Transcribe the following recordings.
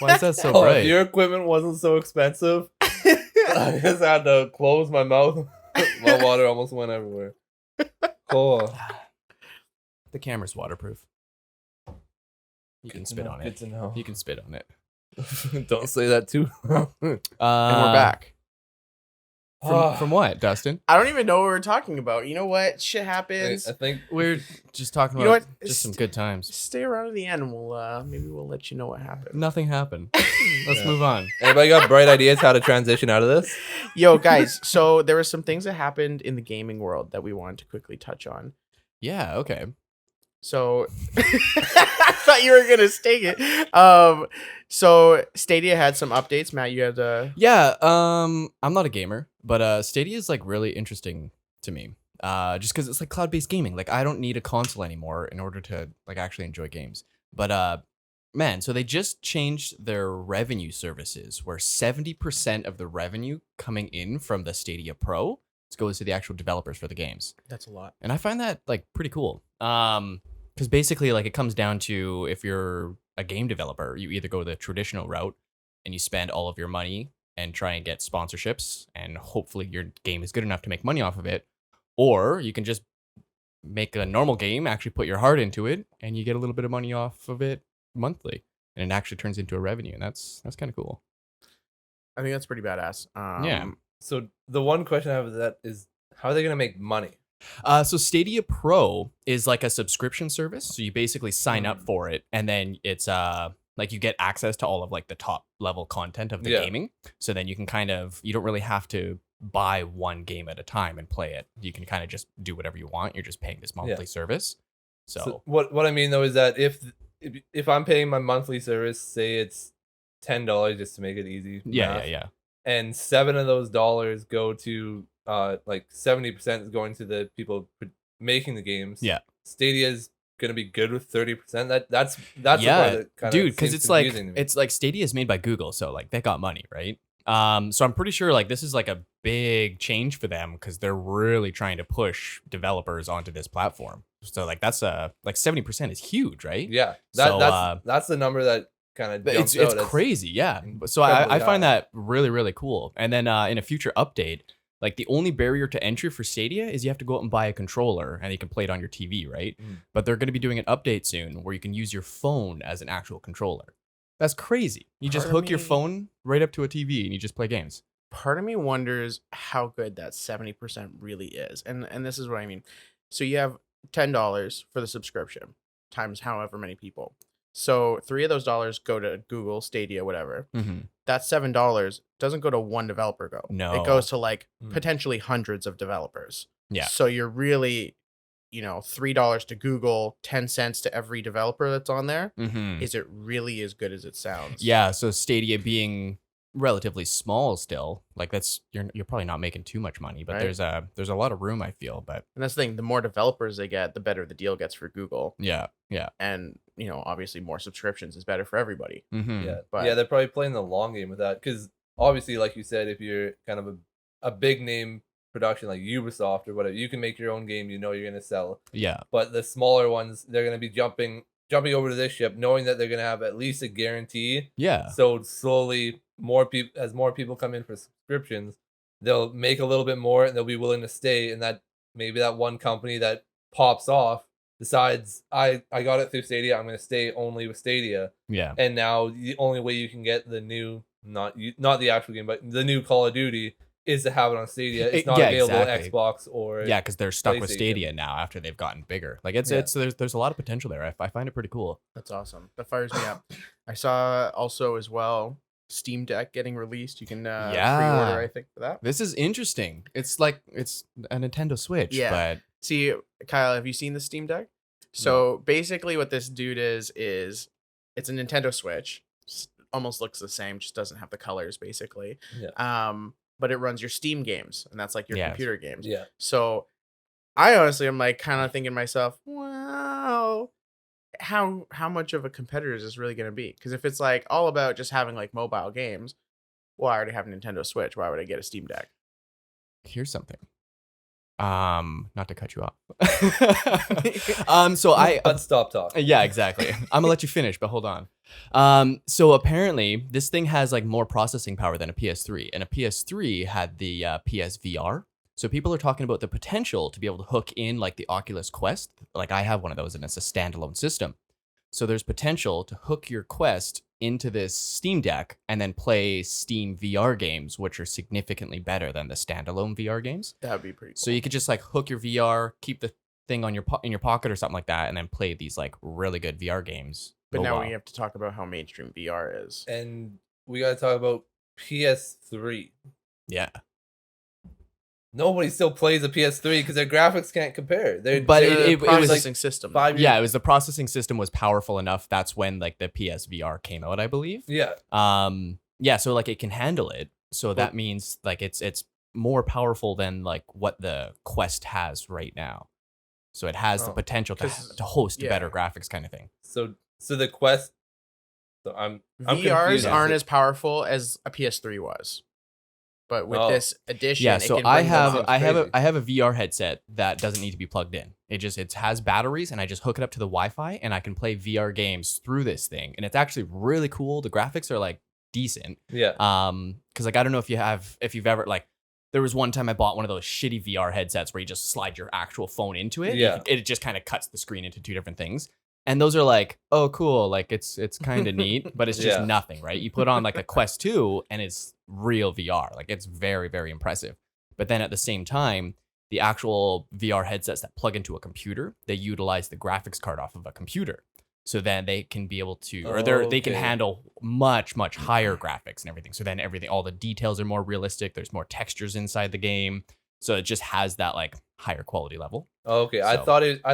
Why is that so Oh, bright? if your equipment wasn't so expensive, I just had to close my mouth. My water almost went everywhere. Oh, The camera's waterproof. You can spit on Good it. to know. You can spit on it. Don't say that too. And And we're back. From what, Dustin? I don't even know what we're talking about. You know what? Shit happens. I think We're just talking You know about what? just some good times. Stay around to the end. And maybe we'll let you know what happened. Nothing happened. Let's Yeah. move on. anybody got bright ideas how to transition out of this? Yo, guys. So there were some things that happened in the gaming world that we wanted to quickly touch on. Yeah, okay. So I thought you were gonna stake it. So Stadia had some updates. Matt, you had Yeah, I'm not a gamer, but Stadia is like really interesting to me. Just because it's like cloud-based gaming. Like I don't need a console anymore in order to like actually enjoy games. But man, so they just changed their revenue services where 70% of the revenue coming in from the Stadia Pro goes to the actual developers for the games. that's a lot. And I find that like pretty cool. Because basically like it comes down to if you're a game developer, you either go the traditional route and you spend all of your money and try and get sponsorships and hopefully your game is good enough to make money off of it, or you can just make a normal game, actually put your heart into it, and you get a little bit of money off of it monthly, and it actually turns into a revenue, and that's kind of cool. I think that's pretty badass. Yeah. So the one question I have is that is how are they gonna make money? So Stadia Pro is like a subscription service. So you basically sign up for it, and then it's like you get access to all of like the top level content of the Yeah. gaming. So then you can you don't really have to buy one game at a time and play it. You can kind of just do whatever you want. You're just paying this monthly service. So What I mean though is that if I'm paying my monthly service, say it's $10 just to make it easy. math, yeah. And $7 of those dollars go to like 70% is going to the people making the games. Yeah. Stadia's gonna be good with 30%. That's Yeah, the part that kind of dude, because it's like Stadia is made by Google, so like they got money, right? So I'm pretty sure like this is like a big change for them because they're really trying to push developers onto this platform. So like that's like 70% is huge, right? Yeah, So, that's the number that kind of It's crazy, yeah. So I find that really, really cool. And then in a future update, like the only barrier to entry for Stadia is you have to go out and buy a controller and you can play it on your TV, right? But they're going to be doing an update soon where you can use your phone as an actual controller. That's crazy. You just hook your phone right up to a TV and you just play games. Part of me wonders how good that 70% really is. And this is what I mean. So you have $10 for the subscription times however many people. So $3 of those dollars go to Google, Stadia, whatever. That $7 doesn't go to one developer. No. It goes to like potentially hundreds of developers. Yeah. So you're really, $3 to Google, 10 cents to every developer that's on there. Is it really as good as it sounds? Yeah. So Stadia being relatively small still, like that's you're probably not making too much money, but Right. there's a lot of room, I feel. But And that's the thing. The more developers they get, the better the deal gets for Google. yeah. And obviously more subscriptions is better for everybody. Yeah, But- yeah, they're probably playing the long game with that because obviously, like you said, if you're kind of a big name production like Ubisoft or whatever, you can make your own game. You're gonna sell. Yeah. But the smaller ones, they're gonna be jumping over to this ship, knowing that they're gonna have at least a guarantee. Yeah. So slowly, as more people come in for subscriptions, they'll make a little bit more and they'll be willing to stay. And that maybe that one company that pops off decides I got it through Stadia, I'm gonna stay only with Stadia. Yeah. And now the only way you can get the new not the actual game, but the new Call of Duty is to have it on Stadia. It's not available on Xbox or because they're stuck with PlayStation. Stadia now after they've gotten bigger. Like there's a lot of potential there. I find it pretty cool. That's awesome. That fires me up. I saw also as well Steam Deck getting released. You can pre-order, I think, for that. This is interesting. It's like it's a Nintendo Switch, Yeah. but See, Kyle, have you seen the Steam Deck? So basically what this dude is it's a Nintendo Switch. Almost looks the same, just doesn't have the colors basically. Yeah. But it runs your Steam games, and that's like your computer games. Yeah. So I honestly am like kind of thinking to myself, wow, how much of a competitor is this really going to be? Because if it's like all about just having like mobile games, well, I already have a Nintendo Switch. Why would I get a Steam Deck? here's something. Not to cut you off. So Let's stop talking. yeah, exactly. I'm gonna let you finish, but hold on. So apparently this thing has like more processing power than a PS3, and a PS3 had the PSVR. So people are talking about the potential to be able to hook in like the Oculus Quest. Like I have one of those, and it's a standalone system. So there's potential to hook your Quest into this Steam Deck and then play Steam VR games, which are significantly better than the standalone VR games. That would be pretty cool. So you could just like hook your VR, keep the thing on your in your pocket or something like that, and then play these like really good VR games. But now mobile. we have to talk about how mainstream VR is. And we got to talk about PS3. Yeah, Nobody still plays a PS3 because their graphics can't compare. But it was processing system. 5 years. yeah, it was the processing system was powerful enough. That's when like the PSVR came out, I believe. Yeah. Yeah, so like it can handle it. So that means like it's more powerful than like what the Quest has right now. So it has the potential to host better graphics kind of thing. So the Quest. So I'm VRs confused. aren't as powerful as a PS3 was. But with this addition, yeah, it so can I bring have them up. I have a VR headset that doesn't need to be plugged in. It has batteries, and I just hook it up to the Wi-Fi, and I can play VR games through this thing, and it's actually really cool. The graphics are like decent. Yeah. Because like I don't know if you've ever like there was one time I bought one of those shitty VR headsets where you just slide your actual phone into it. Yeah. It just kind of cuts the screen into two different things. And those are like, oh, cool. Like it's kind of neat, but it's just nothing, right? You put on like a Quest 2 and it's real VR. Like it's very, very impressive. But then at the same time, the actual VR headsets that plug into a computer, they utilize the graphics card off of a computer. So then they can be able to, or they can handle much, much higher graphics and everything. So then all the details are more realistic. There's more textures inside the game. So it just has that like higher quality level. Okay, So- I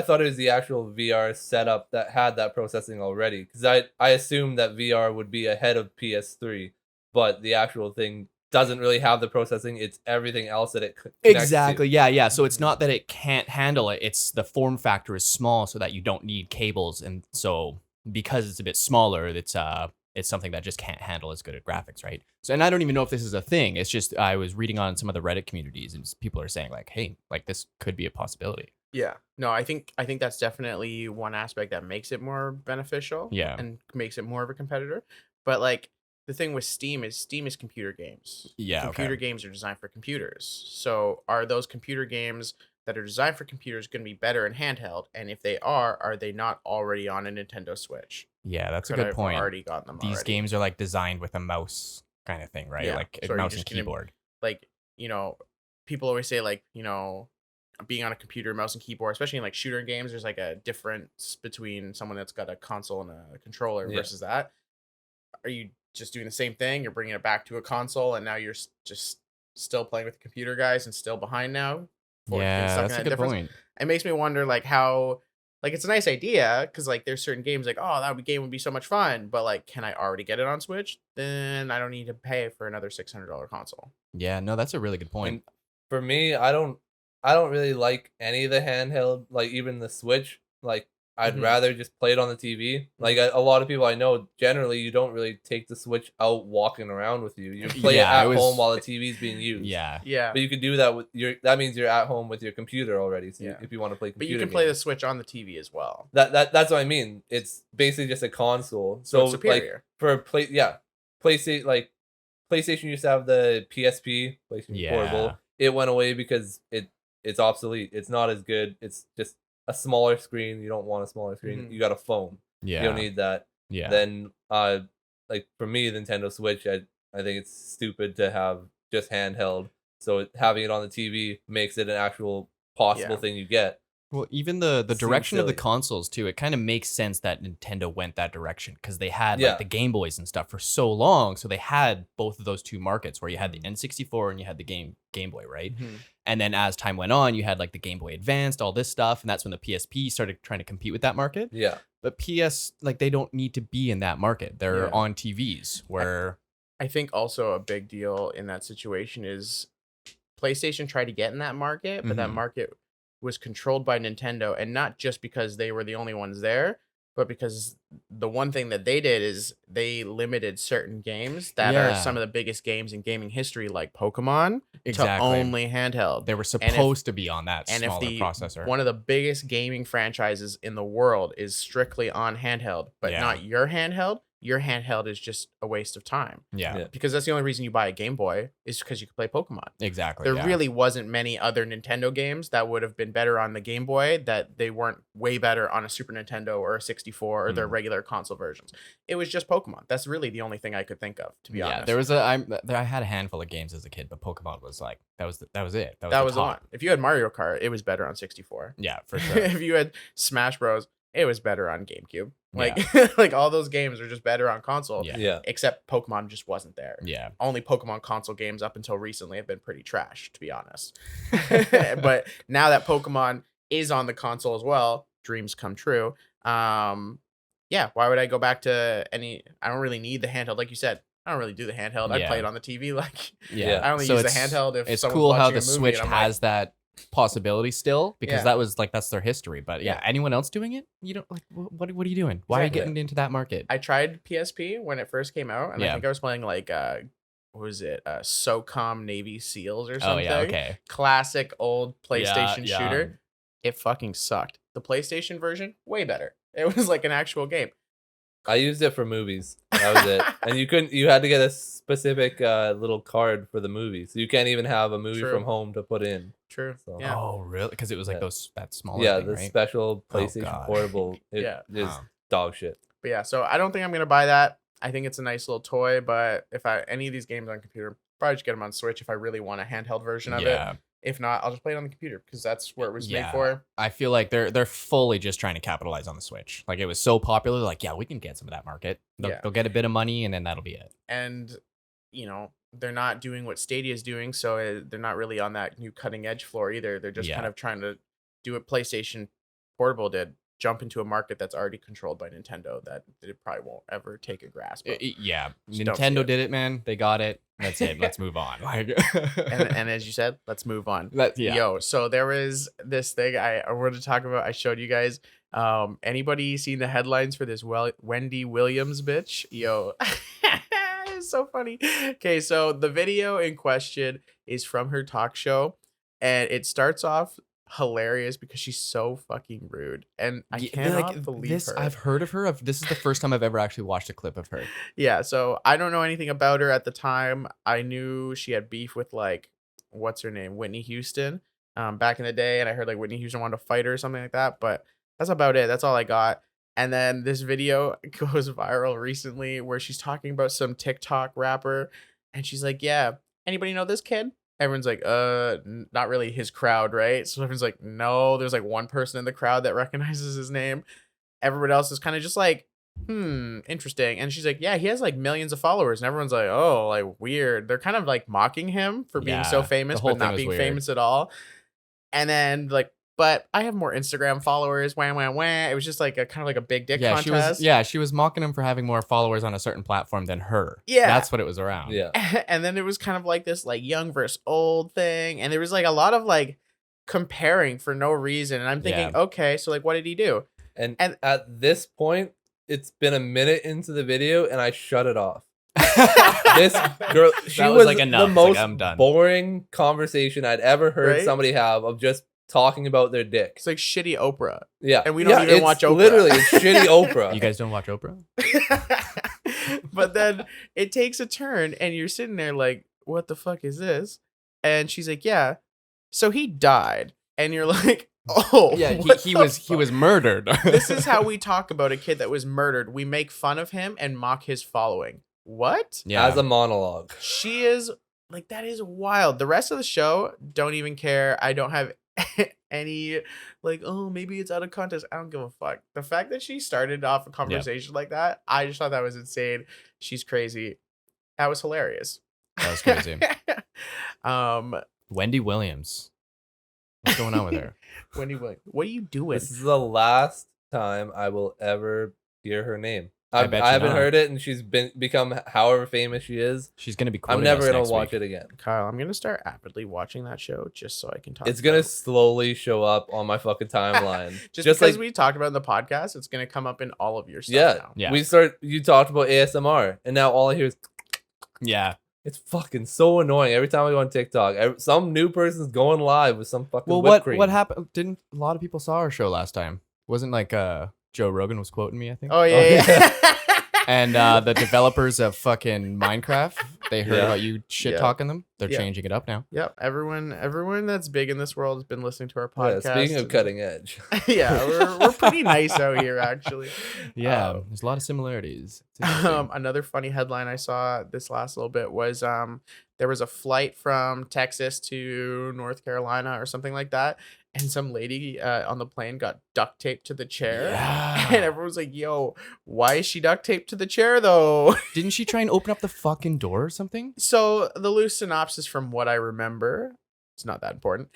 thought it was the actual VR setup that had that processing already, because I assumed that VR would be ahead of PS3, but the actual thing doesn't really have the processing. It's everything else that it connects Exactly. to. Yeah. So it's not that it can't handle it. It's the form factor is small so that you don't need cables. And so because it's a bit smaller, it's something that just can't handle as good at graphics, right? So, and I don't even know if this is a thing. It's just I was reading on some of the Reddit communities, and people are saying like, "Hey, like this could be a possibility." Yeah. No, I think that's definitely one aspect that makes it more beneficial. Yeah. And makes it more of a competitor. But like the thing with Steam is computer games. Yeah. Computer games are designed for computers. So are those computer games that are designed for computers going to be better in handheld? And if they are they not already on a Nintendo Switch? Yeah, that's a Could good I've point. already gotten them These already? games are like designed with a mouse kind of thing, right? Yeah. Like So are you mouse and just gonna- keyboard. Like, people always say like, being on a computer, mouse and keyboard, especially in like shooter games, there's like a difference between someone that's got a console and a controller versus that. Are you just doing the same thing? You're bringing it back to a console, and now you're just still playing with the computer guys and still behind now? Yeah, that's a good point. It makes me wonder like how, like it's a nice idea because like there's certain games like, oh, game would be so much fun, but like, can I already get it on Switch? Then I don't need to pay for another $600 console. Yeah, no, that's a really good point. And for me, I don't really like any of the handheld, like even the Switch. Like I'd rather just play it on the TV. Like a lot of people I know, generally you don't really take the Switch out walking around with you. You play it at home while the TV's being used. Yeah. Yeah. But you could do that with that means you're at home with your computer already. So Yeah. if you want to play But computer you can play the games. Switch on the TV as well. That's what I mean. It's basically just a console. So it's superior. like for PlayStation, like PlayStation used to have the PSP, PlayStation Portable. It went away because it's obsolete. It's not as good. It's just a smaller screen. You don't want a smaller screen. You got a phone. Yeah. You don't need that. Yeah. Then like for me, the Nintendo Switch, I think it's stupid to have just handheld. So having it on the TV makes it an actual possible thing you get. Well, even the Seems direction of the silly. consoles too, it kind of makes sense that Nintendo went that direction because they had Yeah. like the Game Boys and stuff for so long. So they had both of those two markets where you had the N64 and you had the Game Boy, right? And then as time went on, you had like the Game Boy Advanced, all this stuff, and that's when the PSP started trying to compete with that market. Yeah. But PS, like they don't need to be in that market. They're Yeah. on TVs where I think also a big deal in that situation is PlayStation tried to get in that market, but that Mhm. market was controlled by Nintendo, and not just because they were the only ones there, but because the one thing that they did is they limited certain games that are Yeah. some of the biggest games in gaming history, like Pokemon, Exactly. to only handheld. They were And if- supposed to be on that And if smaller the processor. one of the biggest gaming franchises in the world is strictly on handheld, but Yeah. not your handheld is just a waste of time. Yeah, Yeah. Because that's the only reason you buy a Game Boy is because you could play Pokemon. exactly. There yeah. really wasn't many other Nintendo games that would have been better on the Game Boy that they weren't way better on a Super Nintendo or a 64 or their regular console versions. It was just Pokemon. That's really the only thing I could think of, to be honest. There was I had a handful of games as a kid, but Pokemon was like that was it. That the was the top. one. If you had Mario Kart, it was better on 64. Yeah, for sure. If you had Smash Bros, it was better on GameCube. Like like all those games are just better on console. Yeah. Yeah. Except Pokemon just wasn't there. Yeah. Only Pokemon console games up until recently have been pretty trash, to be honest. But now that Pokemon is on the console as well, dreams come true. Yeah, why would I go back to any? I don't really need the handheld, like you said. I don't really do the handheld. I Yeah. play it on the TV. Like, Yeah. I only So use the it's- handheld if It's someone's cool how watching the a movie Switch and I'm like, has that possibility still because Yeah. that was like that's their history. But yeah, Yeah. anyone else doing it? You don't like what are you doing? Why are you Exactly. getting into that market? I tried PSP when it first came out, and I Yeah. think I was playing like what was it? SOCOM Navy SEALs or Oh something. yeah, okay. Classic old PlayStation Yeah. shooter. It fucking sucked. The PlayStation version, way better. It was like an actual game. I used it for movies. That was it. And you had to get a specific little card for the movie. So you can't even have a movie True. from home to put in. True. So- Yeah. Oh really? Because it was like Yeah. that smaller Yeah, thing, the right? special Oh, PlayStation God. Portable. It Yeah. is Oh. dog shit. But yeah, so I don't think I'm gonna buy that. I think it's a nice little toy, but if any of these games on computer, probably just get them on Switch if I really want a handheld version of Yeah. it. If not, I'll just play it on the computer because that's where it was Yeah. made for. I feel like they're fully just trying to capitalize on the Switch. Like it was so popular, like yeah, we can get some of that market. Yeah. They'll get a bit of money and then that'll be it. And you know, they're not doing what Stadia is doing, so they're not really on that new cutting edge floor either. They're just Yeah. kind of trying to do what PlayStation Portable did, jump into a market that's already controlled by Nintendo that it probably won't ever take a grasp of. Yeah, Just don't see Nintendo it. did it, man. They got it. That's it. Let's move on. Like, and as you said, let's move on. yeah. Yo, so there was this thing I wanted to talk about. I showed you guys. Anybody seen the headlines for this Wendy Williams bitch? Yo, it's so funny. Okay, so the video in question is from her talk show, and it starts off hilarious because she's so fucking rude, and I Yeah, cannot believe this. her. I've heard of her. This is the first time I've ever actually watched a clip of her. Yeah, so I don't know anything about her at the time. I knew she had beef with like what's her name, Whitney Houston, back in the day, and I heard like Whitney Houston wanted to fight her or something like that. But that's about it. That's all I got. And then this video goes viral recently where she's talking about some TikTok rapper, and she's like, "Yeah, anybody know this kid?" Everyone's like, not really his crowd, right? So everyone's like, no, there's like one person in the crowd that recognizes his name. Everyone else is kind of just like, interesting. And she's like, yeah, he has like millions of followers. And everyone's like, oh, like weird. They're kind of like mocking him for being so Yeah, famous, the whole but thing not was being weird. famous at all. And then like, but I have more Instagram followers. Wah, wah, wah. It was just like a kind of like a big dick Yeah, contest. she was mocking him for having more followers on a certain platform than her. Yeah. That's what it was around. Yeah. And then it was kind of like this like young versus old thing. And there was like a lot of like comparing for no reason. And I'm thinking, Yeah. okay, so like what did he do? And And- at this point, it's been a minute into the video, and I shut it off. This girl, she That was, was like, enough. the It's like, most I'm done. boring conversation I'd ever heard Right? somebody have of just talking about their dick. It's like shitty Oprah. Yeah, and we don't even it's watch Oprah. Literally, it's shitty Oprah. You guys don't watch Oprah? But then it takes a turn and you're sitting there like, what the fuck is this? And she's like, yeah. So he died. And you're like, oh, Yeah, what he the was fuck? murdered. This is how we talk about a kid that was murdered. We make fun of him and mock his following. What? Yeah. As a monologue. She is like, that is wild. The rest of the show, don't even care. I don't have any like, oh, maybe it's out of context. I don't give a fuck. The fact that she started off a conversation like that, I just thought that was insane. She's crazy. That was hilarious. That was crazy. um, Wendy Williams. What's going on with her? Wendy Williams, what are you doing? This is the last time I will ever hear her name. I bet I you haven't not. heard it, and she's become however famous she is. She's gonna be. I'm never gonna watch it again. Kyle, I'm gonna start avidly watching that show just so I can talk. It's gonna about slowly show up on my fucking timeline. just just because like we talked about it in the podcast, it's gonna come up in all of your stuff yeah, now. Yeah. You talked about ASMR, and now all I hear is Yeah. it's fucking so annoying. Every time I go on TikTok, some new person's going live with some fucking Well, whipped cream. what happened? Didn't a lot of people saw our show last time? Wasn't like Joe Rogan was quoting me, I think. Oh yeah. And the developers of fucking Minecraft, they heard Yeah. about you shit Yeah. talking them. They're Yeah. changing it up now. Yep. Everyone that's big in this world has been listening to our Yeah, podcast. speaking of and- cutting edge, yeah, we're pretty nice out here actually. Yeah, there's a lot of similarities. It's interesting. Another funny headline I saw this last little bit was there was a flight from Texas to North Carolina or something like that, and some lady on the plane got duct taped to the chair. Yeah. And everyone was like, yo, why is she duct taped to the chair though? Didn't she try and open up the fucking door or something? So the loose synopsis from what I remember, it's not that important,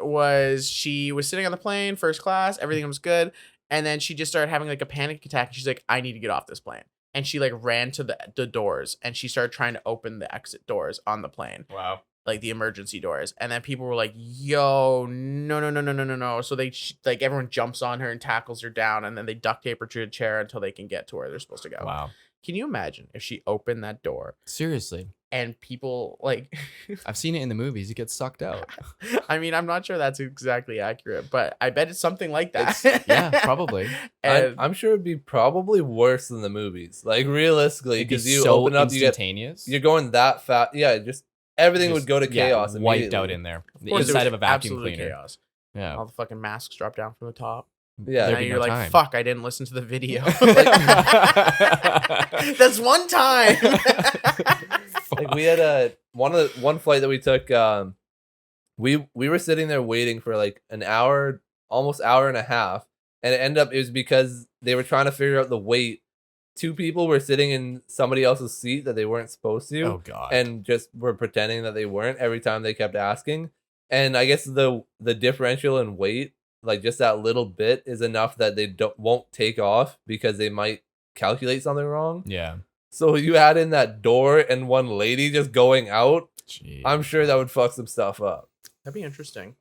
was she was sitting on the plane, first class, everything was good, and then she just started having like a panic attack, and she's like, I need to get off this plane. And she like ran to the doors, and she started trying to open the exit doors on the plane, Wow. like the emergency doors. And then people were like, yo, no. So they like everyone jumps on her and tackles her down, and then they duct tape her to a chair until they can get to where they're supposed to go. Wow. Can you imagine if she opened that door Seriously. and people like I've seen it in the movies. You get sucked out. I mean, I'm not sure that's exactly accurate, but I bet it's something like that. Yeah, probably. And I'm sure it'd be probably worse than the movies. Like realistically, It'd be because you so open up, instantaneous. you're going that fast. Yeah, just everything Just- would go to yeah, chaos. wiped immediately. out in there. The course, it inside was of a vacuum absolute cleaner. chaos. Yeah. All the fucking masks drop down from the top. Yeah, And There'd now be you're no like, time. fuck, I didn't listen to the video. That's one time. like we had one flight that we took. We were sitting there waiting for like an hour, almost hour and a half, and it was because they were trying to figure out the weight. Two people were sitting in somebody else's seat that they weren't supposed to. Oh god. And just were pretending that they weren't every time they kept asking. And I guess the differential in weight, like just that little bit, is enough that they won't take off because they might calculate something wrong. yeah. So you add in that door and one lady just going out, Jeez. I'm sure that would fuck some stuff up. That'd be interesting.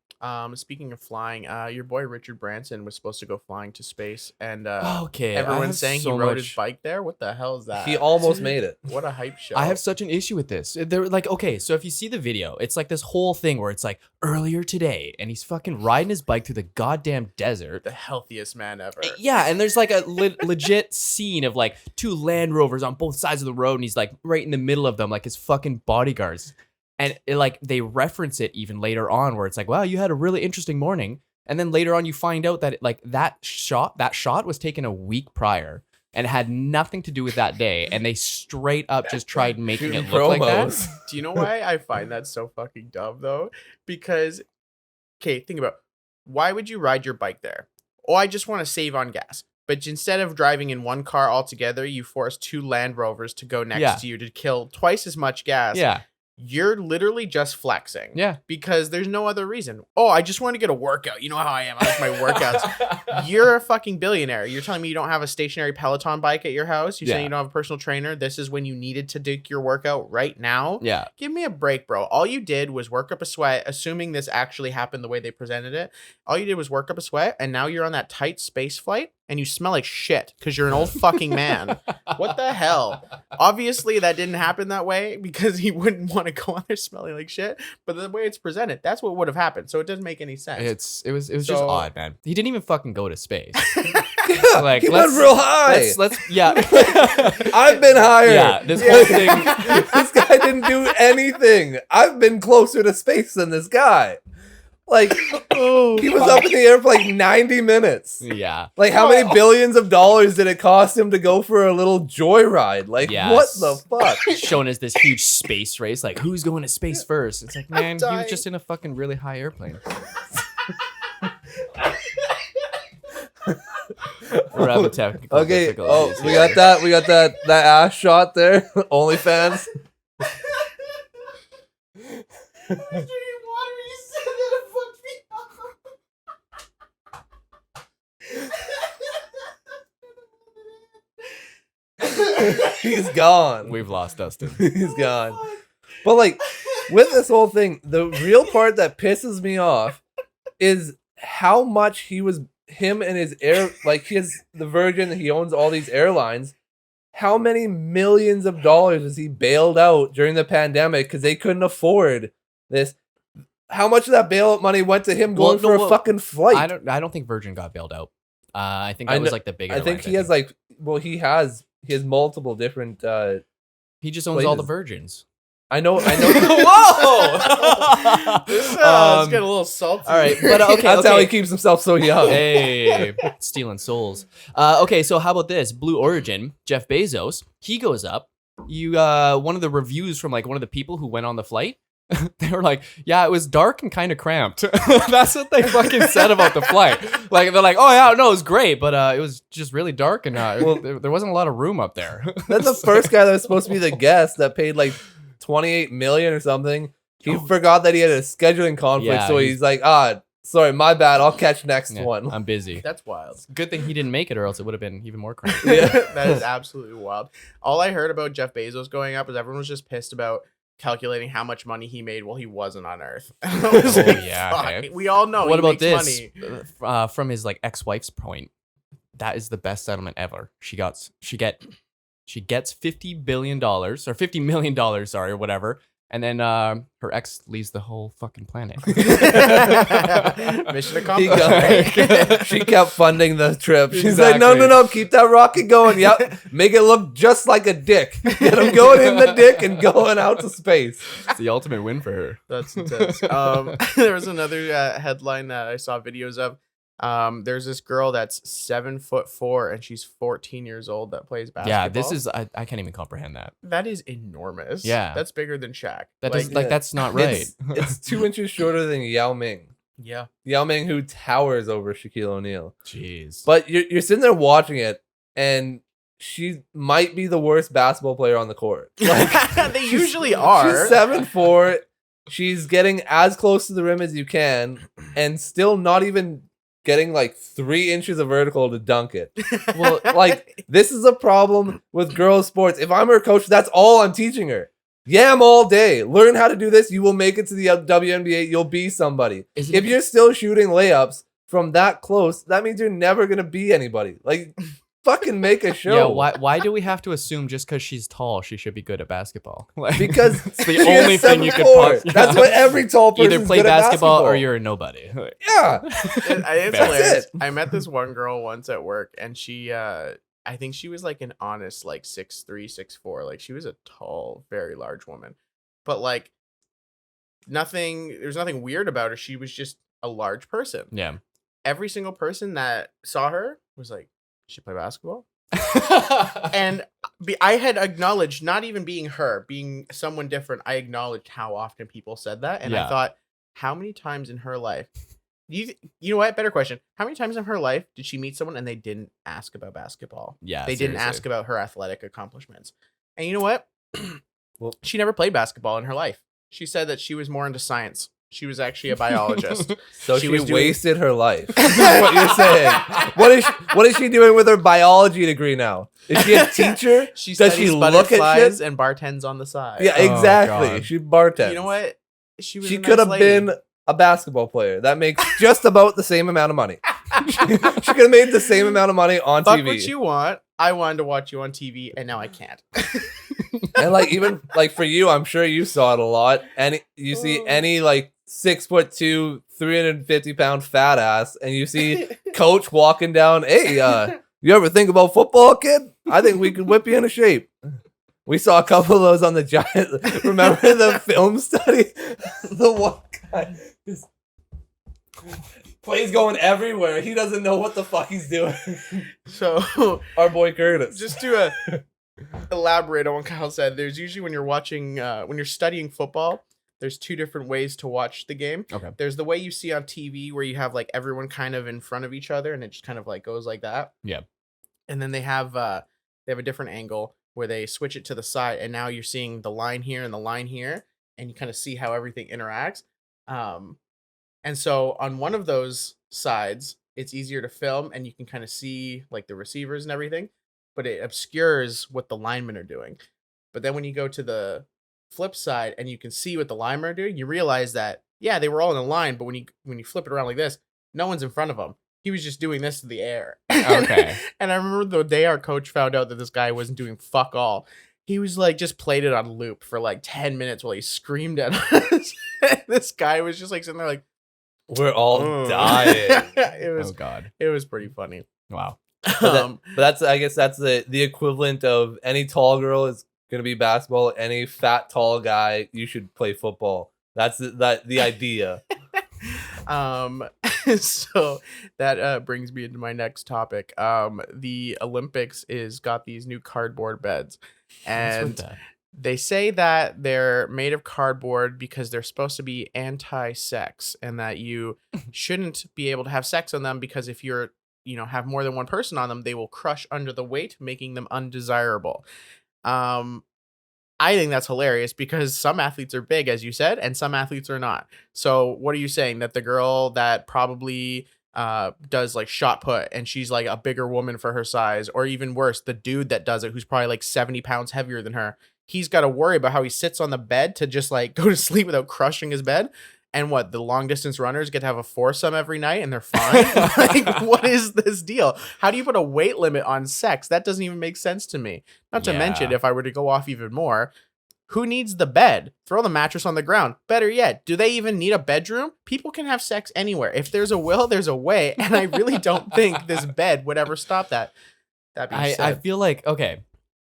Speaking of flying, your boy Richard Branson was supposed to go flying to space, and okay. I everyone's have saying so he rode much- his bike there. What the hell is that? He almost Dude. made it. What a hype show! I have such an issue with this. They're like, okay, so if you see the video, it's like this whole thing where it's like earlier today, and he's fucking riding his bike through the goddamn desert. the healthiest man ever. Yeah, and there's like a legit scene of like two Land Rovers on both sides of the road, and he's like right in the middle of them, like his fucking bodyguards. And like they reference it even later on, where it's like, wow, you had a really interesting morning. And then later on, you find out that like that shot was taken a week prior and had nothing to do with that day. And they straight up just tried making Shooting it look like that. promos. Do you know why I find that so fucking dumb though? Because, okay, think about it. Why would you ride your bike there? Oh, I just want to save on gas. But instead of driving in one car altogether, you force two Land Rovers to go next Yeah. to you to kill twice as much gas. Yeah, You're literally just flexing. yeah. Because there's no other reason. Oh, I just want to get a workout. You know how I am. I like my workouts. You're a fucking billionaire. You're telling me you don't have a stationary Peloton bike at your house? You're saying Yeah. you don't have a personal trainer? This is when you needed to do your workout right now? Yeah. Give me a break, bro. All you did was work up a sweat, assuming this actually happened the way they presented it. All you did was work up a sweat, and now you're on that tight space flight, and you smell like shit because you're an old fucking man. What the hell? Obviously, that didn't happen that way because he wouldn't want to go on there smelling like shit. But the way it's presented, that's what would have happened. So it doesn't make any sense. It was just So- odd, man. He didn't even fucking go to space. Yeah, Like, he went let's- real high. Let's yeah. I've been higher. Yeah, this whole thing. This guy didn't do anything. I've been closer to space than this guy. Like, he was up in the air for like 90 minutes. Yeah. Like, how many billions of dollars did it cost him to go for a little joyride? Like, Yes. what the fuck? Shown as this huge space race, like who's going to space first? It's like, man, he dying. was just in a fucking really high airplane. We're having technical Okay. Oh, difficulties we here. got that ass shot there. OnlyFans. He's gone. We've lost Dustin. He's gone. But like with this whole thing, the real part that pisses me off is how much him and his the Virgin, he owns all these airlines. How many millions of dollars has he bailed out during the pandemic because they couldn't afford this? How much of that bailout money went to him going for a fucking flight? I don't think Virgin got bailed out. I think that was like the big. I think he has like, well, he has multiple different. He just owns all the Virgins. I know. Whoa! This is getting a little salty. All right, but okay. That's how he keeps himself so young. Hey, stealing souls. Okay, so how about this? Blue Origin, Jeff Bezos, he goes up. One of the reviews from like one of the people who went on the flight, they were like, yeah, it was dark and kind of cramped. That's what they fucking said about the flight. Like, they're like, oh yeah, no, it was great, but it was just really dark and there wasn't a lot of room up there. That's the first guy that was supposed to be the guest that paid like 28 million or something. He forgot that he had a scheduling conflict, so he's like, sorry, my bad. I'll catch next one. I'm busy. That's wild. Good thing he didn't make it, or else it would have been even more crazy. Yeah, that is absolutely wild. All I heard about Jeff Bezos going up is everyone was just pissed about calculating how much money he made while he wasn't on Earth. Okay. We all know. What he about makes this? Money. From his like ex-wife's point, that is the best settlement ever. She gets $50 billion or $50 million, sorry, or whatever. And then her ex leaves the whole fucking planet. Mission accomplished. She kept funding the trip. She's like, no, keep that rocket going. Yep, make it look just like a dick. Get him going in the dick and going out to space. It's the ultimate win for her. That's intense. There was another headline that I saw videos of. There's this girl that's 7'4" and she's 14 years old that plays basketball. Yeah, this is I can't even comprehend that. That is enormous. Yeah, that's bigger than Shaq. That's not right. It's 2 inches shorter than Yao Ming. Yeah, Yao Ming, who towers over Shaquille O'Neal. Jeez. But you're sitting there watching it, and she might be the worst basketball player on the court. Like, they usually are. She's 7'4". She's getting as close to the rim as you can, and still not even getting like 3 inches of vertical to dunk it. Well, like, this is a problem with girls' sports. If I'm her coach, that's all I'm teaching her. Yam all day. Learn how to do this. You will make it to the WNBA. You'll be somebody. If you're still shooting layups from that close, that means you're never going to be anybody. Like, fucking make a show. Yeah, why do we have to assume just because she's tall she should be good at basketball? Like, because it's the only thing you could possibly. That's what every tall person either play basketball or you're a nobody. Yeah. It's hilarious. I met this one girl once at work, and she I think she was like an honest like 6'3", 6'4". Like, she was a tall, very large woman. But like there was nothing weird about her. She was just a large person. Yeah. Every single person that saw her was like, she play basketball? And I had acknowledged, not even being her, being someone different, I acknowledged how often people said that. And I thought, how many times in her life, you know what, better question, how many times in her life did she meet someone and they didn't ask about basketball? Yeah, they didn't ask about her athletic accomplishments. And you know what? Well, she never played basketball in her life. She said that she was more into science. She was actually a biologist. So she wasted her life. Is what you're saying. What is she doing with her biology degree now? Is she a teacher? Does she look at shit and bartends on the side? Yeah, exactly. She bartends. You know what? She could have been a basketball player. That makes just about the same amount of money. She could have made the same amount of money on Fuck TV. What you want. I wanted to watch you on TV, and now I can't. And like, even like for you, I'm sure you saw it a lot. And you see any like 6'2", 350-pound fat ass, and you see coach walking down. Hey, you ever think about football, kid? I think we could whip you into shape. We saw a couple of those on the Giants. Remember the film study? The one guy just plays going everywhere. He doesn't know what the fuck he's doing. So our boy Curtis. Just to elaborate on what Kyle said, there's usually when you're studying football, there's 2 different ways to watch the game. Okay. There's the way you see on TV where you have like everyone kind of in front of each other and it just kind of like goes like that. Yeah. And then they have a different angle where they switch it to the side, and now you're seeing the line here and the line here, and you kind of see how everything interacts. And so on one of those sides, it's easier to film and you can kind of see like the receivers and everything. but it obscures what the linemen are doing. But then when you go to the flip side and you can see what the linemen are doing, you realize that yeah, they were all in a line, but when you flip it around like this, no one's in front of him. He was just doing this to the air. Okay. And I remember the day our coach found out that this guy wasn't doing fuck all, he was like just played it on loop for like 10 minutes while he screamed at us. This guy was just like sitting there like, We're all "Ugh." dying. Oh God. It was pretty funny. Wow. But that's I guess that's the equivalent of any tall girl is gonna be basketball. Any fat tall guy, you should play football. That's the idea. So that brings me into my next topic. The Olympics is got these new cardboard beds, What's with and that? they say that they're made of cardboard because they're supposed to be anti-sex, and that you shouldn't be able to have sex on them because if you're have more than one person on them, they will crush under the weight, making them undesirable. Um, I think that's hilarious because some athletes are big, as you said, and some athletes are not. So what are you saying? That the girl that probably does like shot put and she's like a bigger woman for her size, or even worse, the dude that does it who's probably like 70 pounds heavier than her, he's got to worry about how he sits on the bed to just like go to sleep without crushing his bed. And what, the long distance runners get to have a foursome every night and they're fine? Like, what is this deal? How do you put a weight limit on sex? That doesn't even make sense to me. Not to mention, Yeah. if I were to go off even more, who needs the bed? Throw the mattress on the ground. Better yet, do they even need a bedroom? People can have sex anywhere. If there's a will, there's a way. And I really don't think this bed would ever stop that. That being I said, feel like, okay,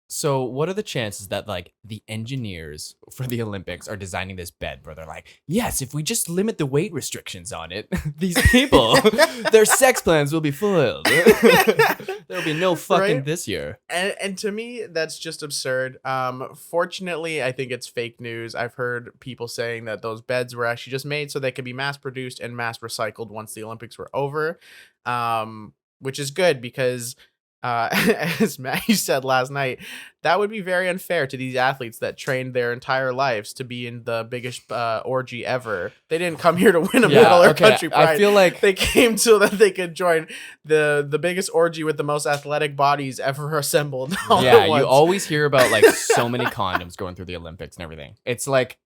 so what are the chances that like the engineers for the Olympics are designing this bed where they're like, yes, if we just limit the weight restrictions on it, these people, their sex plans will be foiled. There'll be no fucking Right? this year. And to me, that's just absurd. Fortunately, I think it's fake news. I've heard people saying that those beds were actually just made so they could be mass produced and mass recycled once the Olympics were over, which is good because, as Matthew said last night, that would be very unfair to these athletes that trained their entire lives to be in the biggest orgy ever. They didn't come here to win a medal or country pride. I feel like They came so that they could join the biggest orgy with the most athletic bodies ever assembled. all yeah, at once. you always hear about like so many condoms going through the Olympics and everything. It's like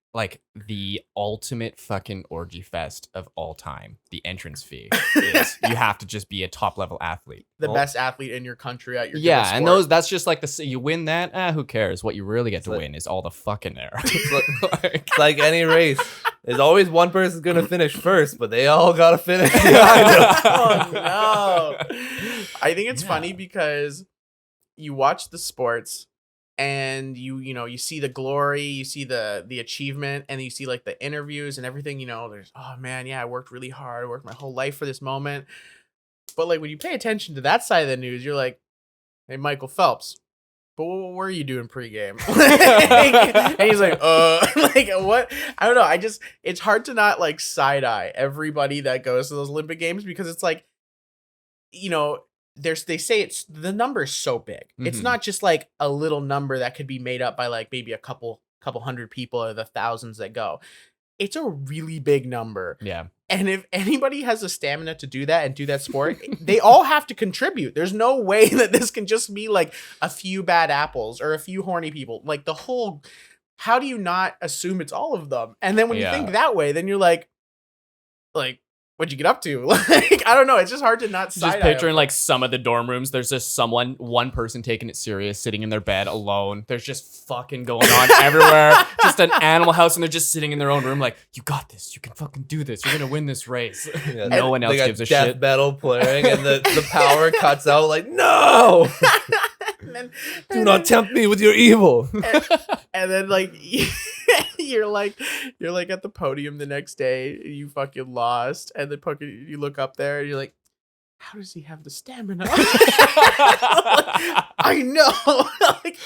the ultimate fucking orgy fest of all time. The entrance fee is you have to just be a top level athlete. the Well- best athlete in your country at your Yeah, and sport. that's just like you win that. Who cares? What you really get to like- win is all the fucking there. It's like any race. There's always one person's gonna finish first, but they all gotta finish. Oh no! I think it's funny Yeah. because you watch the sports and you see the glory, you see the achievement, and you see like the interviews and everything. There's, oh man, yeah, I worked really hard, I worked my whole life for this moment. But like when you pay attention to that side of the news, you're like, hey, Michael Phelps, but what were you doing pregame? And he's like, like what? I don't know. It's hard to not like side eye everybody that goes to those Olympic Games because it's like, they say it's the number is so big. It's Mhm. not just like a little number that could be made up by like maybe a couple hundred people or the thousands that go. It's a really big number. Yeah. And if anybody has the stamina to do that and do that sport, they all have to contribute. There's no way that this can just be like a few bad apples or a few horny people. Like how do you not assume it's all of them? And then when you Yeah. think that way, then you're like, what'd you get up to? Like, I don't know. It's just hard to not Just side-eye picturing them. like some of the dorm rooms. There's just one person taking it serious, sitting in their bed alone. There's just fucking going on everywhere. Just an animal house, and they're just sitting in their own room, like, you got this. You can fucking do this. You're gonna win this race. Yeah, No one else they got gives a death shit. metal playing, and the power cuts out. Like, no, And then- do not tempt me with your evil. And then like you're like at the podium the next day, you fucking lost, and then fucking you look up there and you're like, how does he have the stamina? I know. Like,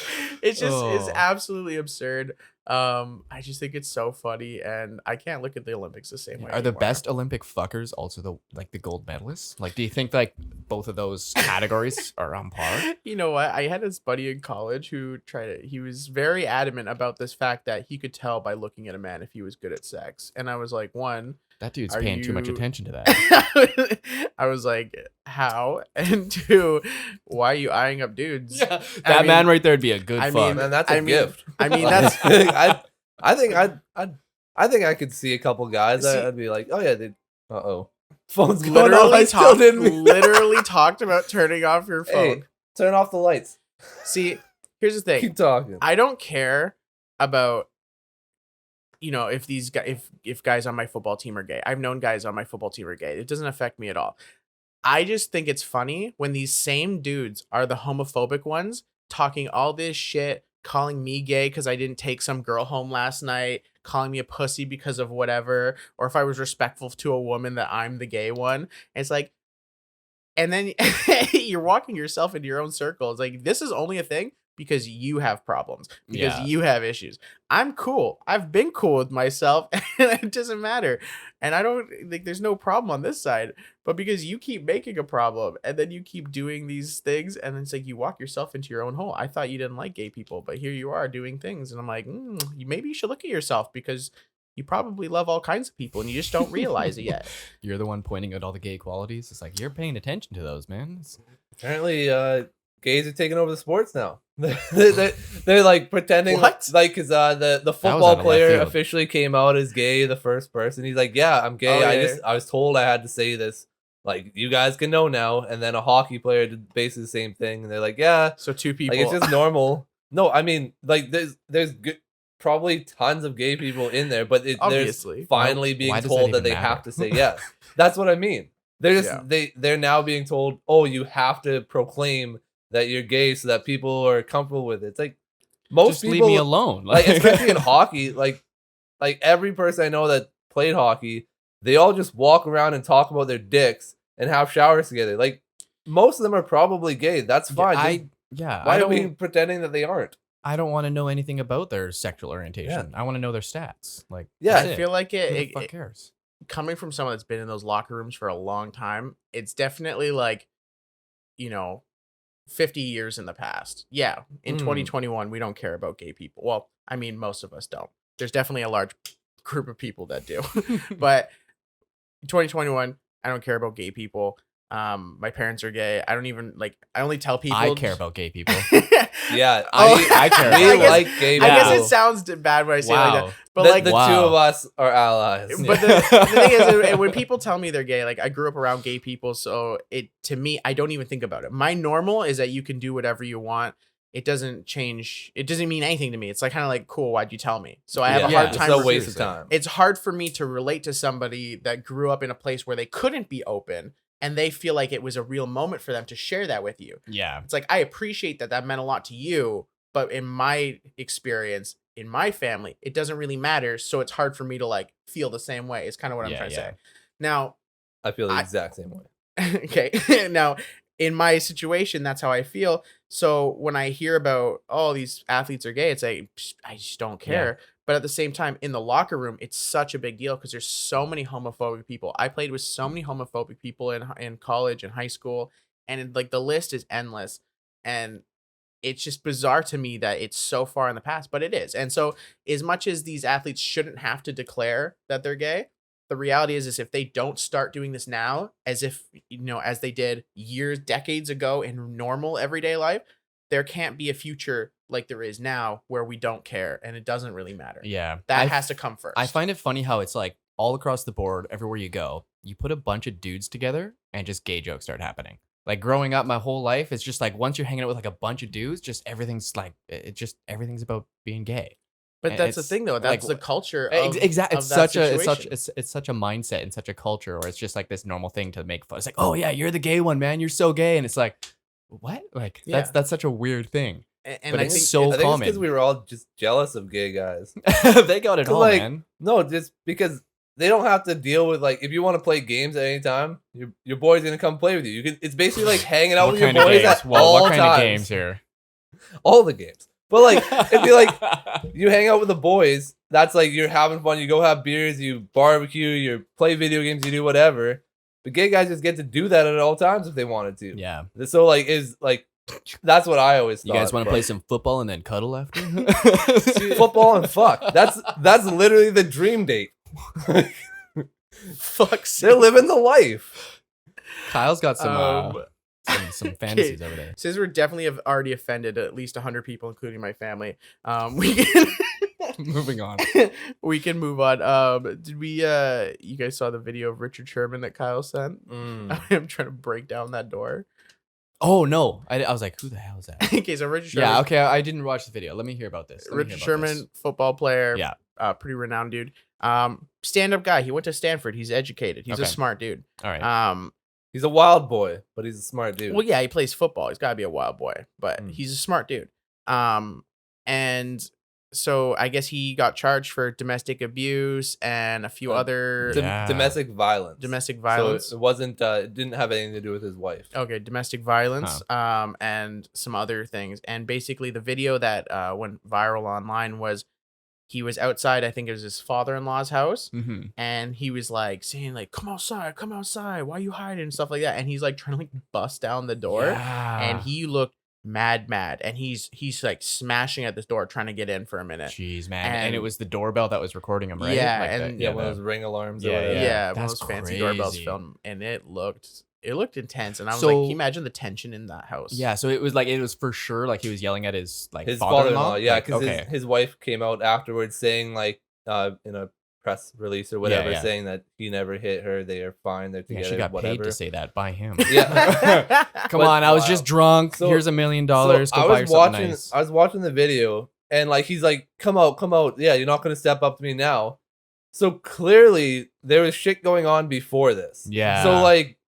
it's Oh. absolutely absurd. I just think it's so funny, and I can't look at the Olympics the same way. Are the anymore. best Olympic fuckers also the gold medalists? Like, do you think like both of those categories are on par? You know what? I had this buddy in college who he was very adamant about this fact that he could tell by looking at a man if he was good at sex. And I was like, one, That dude's Are paying too much you- attention to that. I was like, how? And two, why are you eyeing up dudes? That I man mean- right there would be a good I fuck. mean, Man, that's a I mean- gift. I mean, Like, that's I think I think I could see a couple guys. See- I'd be like, oh yeah, they. Phone's going off. I literally still didn't. literally talked about turning off your phone. Hey, turn off the lights. See, here's the thing. Keep talking. I don't care about if these guys if guys on my football team are gay. I've known guys on my football team are gay. It doesn't affect me at all. I just think it's funny when these same dudes are the homophobic ones talking all this shit, calling me gay because I didn't take some girl home last night, calling me a pussy because of whatever, or if I was respectful to a woman that I'm the gay one. And it's like, and then you're walking yourself into your own circle. It's like, this is only a thing because you have problems, because Yeah. you have issues. I'm cool. I've been cool with myself and it doesn't matter. And I don't like, there's no problem on this side, but because you keep making a problem and then you keep doing these things and it's like you walk yourself into your own hole. I thought you didn't like gay people, but here you are doing things. And I'm like, maybe you should look at yourself because you probably love all kinds of people and you just don't realize it yet. You're the one pointing out all the gay qualities. It's like you're paying attention to those, man. Apparently, gays are taking over the sports now. they're like pretending What? like because the out of football left player field. officially came out as gay, the first person. He's like, yeah, I'm gay. Oh, I yeah. was told I had to say this. Like, you guys can know now. And then a hockey player did basically the same thing, and they're like, yeah, So two people. like it's just normal. No, I mean, like there's good, probably tons of gay people in there, but there's Obviously. finally Why being does that told that even they matter? have to say yes. That's what I mean. They're just Yeah. they're now being told, oh, you have to proclaim that you're gay so that people are comfortable with it. It's like most Just people leave me alone. like especially in hockey, like every person I know that played hockey, they all just walk around and talk about their dicks and have showers together. Like most of them are probably gay. That's fine. Why are we pretending that they aren't? I don't want to know anything about their sexual orientation. I want to know their stats. Like, Yeah, that's I it. feel like Who the it fuck cares? coming from someone that's been in those locker rooms for a long time, it's definitely like, 50 years in the past. Yeah, in 2021, we don't care about gay people. Well, I mean, most of us don't. There's definitely a large group of people that do. But 2021, I don't care about gay people. My parents are gay. I don't even I only tell people. I care about gay people. Yeah, I care We about like gay I guess people. it sounds bad when I say it like that. Wow. But The two Wow. of us are allies. But the thing is, when people tell me they're gay, like I grew up around gay people, so to me, I don't even think about it. My normal is that you can do whatever you want. It doesn't change. It doesn't mean anything to me. It's like kind of like, cool, why'd you tell me? So I have a Yeah, hard it's time. a re- waste of time. It's hard for me to relate to somebody that grew up in a place where they couldn't be open and they feel like it was a real moment for them to share that with you. Yeah. It's like, I appreciate that meant a lot to you, but in my experience, in my family, it doesn't really matter. So it's hard for me to feel the same way. It's kind of what I'm Yeah, trying to yeah. say. Now, I feel the I- exact same way. okay. Now, in my situation, that's how I feel. So when I hear about, oh, these athletes are gay, it's like, I just don't care. But at the same time, in the locker room, it's such a big deal because there's so many homophobic people. I played with so many homophobic people in college and high school, and the list is endless. And it's just bizarre to me that it's so far in the past, but it is. And so as much as these athletes shouldn't have to declare that they're gay, the reality is if they don't start doing this now, as if, as they did decades ago in normal everyday life, there can't be a future like there is now where we don't care and it doesn't really matter. Yeah. That has to come first. I find it funny how it's like all across the board, everywhere you go, you put a bunch of dudes together and just gay jokes start happening. Like growing up my whole life, it's just like once you're hanging out with a bunch of dudes, just everything's about being gay. But and that's the it's thing though. That's like- the culture of, Exactly. of It's that such a situation. it's such a mindset and such a culture where it's just like this normal thing to make fun. It's like, oh yeah, you're the gay one, man. You're so gay, and it's like, what? Like Yeah. that's such a weird thing. And but I it's think so I think it's common. because we were all just jealous of gay guys. They got it 'Cause, all, like, man. No, just because they don't have to deal with if you want to play games at any time, your boy's gonna come play with you. You can. It's basically like hanging out What with your kind of boys games? at Well, all what kind times. of games here? All the games. But it'd be like you hang out with the boys. That's like you're having fun. You go have beers. You barbecue. You play video games. You do whatever. But gay guys just get to do that at all times if they wanted to. Yeah. So that's what I always thought. You guys want to but- play some football and then cuddle after? football and fuck. That's literally the dream date. Fuck's They're sake. living the life. Kyle's got some Okay. fantasies over there. Since we're definitely have already offended at least 100 people, including my family, we can Moving on. we can move on. Did we you guys saw the video of Richard Sherman that Kyle sent? I'm trying to break down that door. Oh no, I was like, who the hell is that? Okay, so Richard Sherman. Yeah, okay, I didn't watch the video. Let me hear about this. Richard Sherman, football player. Yeah. Pretty renowned dude. Stand-up guy. He went to Stanford. He's educated. He's a Okay. smart dude. All right. He's a wild boy, but he's a smart dude. Well, yeah, he plays football. He's got to be a wild boy, but Mm. he's a smart dude. And so I guess he got charged for domestic abuse and a few other Yeah. Domestic violence. domestic violence. So it wasn't. It didn't have anything to do with his wife. Okay, domestic violence, and some other things. And basically, the video that went viral online was he was outside. I think it was his father-in-law's house, Mm-hmm. and he was like saying like, come outside, why you hiding?" and stuff like that. And he's like trying to like bust down the door, and he looked mad, and he's like smashing at this door trying to get in for a minute. Jeez, man. And And- it was the doorbell that was recording him, right? Yeah, Like and- Yeah, one of those ring alarms. Or Yeah, whatever. Yeah, one of That's those fancy doorbells crazy. filmed, and it looked intense. And I was So- like, can you imagine the tension in that house? Yeah, so it was for sure like he was yelling at his like His father-in-law. father-in-law. Yeah, Like, because okay. his wife came out afterwards saying like in a press release or whatever, yeah. saying that he never hit her. They are fine. They're Yeah, together. she got whatever. paid to say that by him. Yeah. Come But- on, I was just drunk. So- Here's $1 million. Go I buy was yourself watching. nice. I was watching the video, and like he's like, "Come out! Yeah, you're not gonna step up to me now." So clearly there was shit going on before this. Yeah. So like,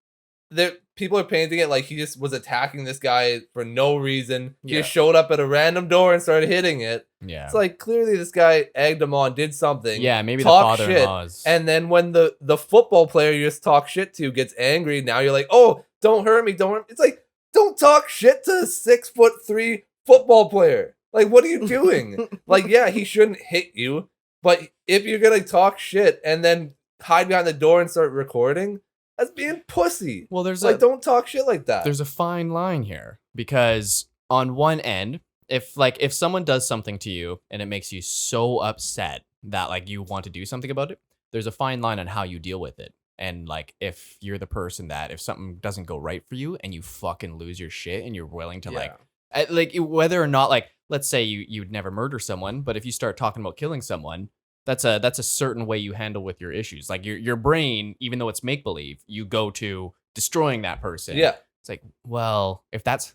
people are painting it like he just was attacking this guy for no reason. He Yeah. just showed up at a random door and started hitting it. Yeah. It's like clearly this guy egged him on, did something. Yeah, maybe the talk shit, father-in-law's. And then when the football player you just talk shit to gets angry, now you're like, "Oh, don't hurt me, don't hurt me." It's like, don't talk shit to a 6'3" football player. Like, what are you doing? Like, yeah, he shouldn't hit you, but if you're gonna talk shit and then hide behind the door and start recording, that's being pussy. well, there's Like, don't talk shit like that. there's a fine line here because on one end, if someone does something to you and it makes you so upset that like you want to do something about it, there's a fine line on how you deal with it. And like if you're the person that if something doesn't go right for you and you fucking lose your shit and you're willing to like whether or not like let's say you'd never murder someone, but if you start talking about killing someone, that's a certain way you handle with your issues. Like your brain, even though it's make believe, you go to destroying that person. Yeah. It's like, well, if that's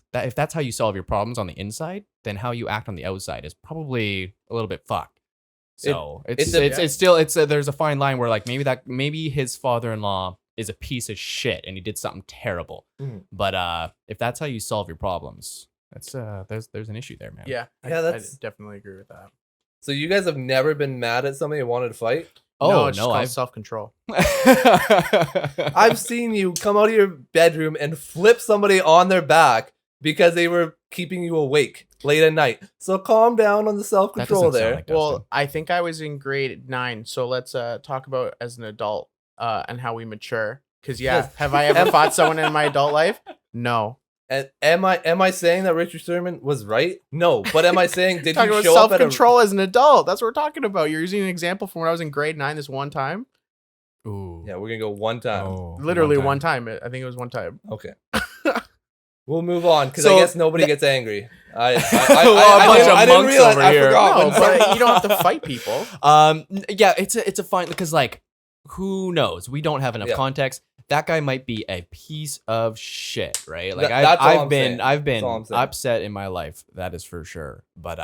how you solve your problems on the inside, then how you act on the outside is probably a little bit fucked. So it's there's a fine line where like maybe his father-in-law is a piece of shit and he did something terrible. Mhm. But if that's how you solve your problems, that's there's an issue there, man. Yeah, Yeah, I that's- definitely agree with that. So you guys have never been mad at somebody and wanted to fight? No, Oh it's just no, called I've self-control. I've seen you come out of your bedroom and flip somebody on their back because they were keeping you awake late at night. So calm down on the self-control doesn't sound there. like Dustin. Well, I think I was in grade 9, so let's talk about as an adult and how we mature. Because yeah, Yes. have I ever fought someone in my adult life? No. And am I saying that Richard Sherman was right? No. But am I saying did Talking you about show up at a self-control as an adult. That's what we're talking about. You're using an example from when I was in grade 9 this one time. Ooh. Yeah, we're gonna go one time. Oh, Literally one time. I think it was one time. Okay. We'll move on because So I guess nobody gets angry. I Well, a bunch of didn't monks realize. over I here. forgot. No, when someone- but you don't have to fight people. Yeah, it's a fine because like who knows? We don't have enough Yeah. context. That guy might be a piece of shit, right? Like That's all I've I'm been saying. I've That's all I'm been saying. upset in my life. That is for sure. But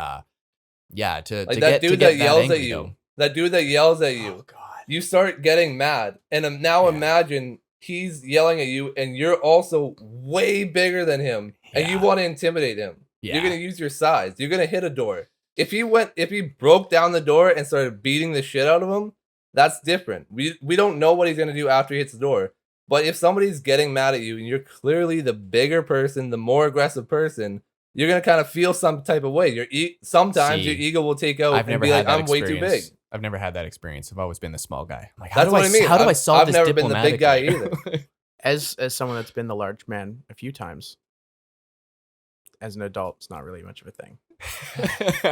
yeah, to like to that get, to dude get that yells angry, at you. though. That dude that yells at you. Oh god. You start getting mad, and now Yeah. imagine he's yelling at you, and you're also way bigger than him, and you Yeah. want to intimidate him. Yeah. You're gonna use your size. You're gonna hit a door. If he broke down the door and started beating the shit out of him, that's different. We don't know what he's gonna do after he hits the door. But if somebody's getting mad at you and you're clearly the bigger person, the more aggressive person, you're gonna kind of feel some type of way. Sometimes See, your ego will take out I've and never be like, had that "I'm way too big." experience. I've never had that experience. I've always been the small guy. I'm like, how That's do what I mean. How do I solve I've this never been the big guy diplomatically? As someone that's been the large man a few times. as an adult, it's not really much of a thing.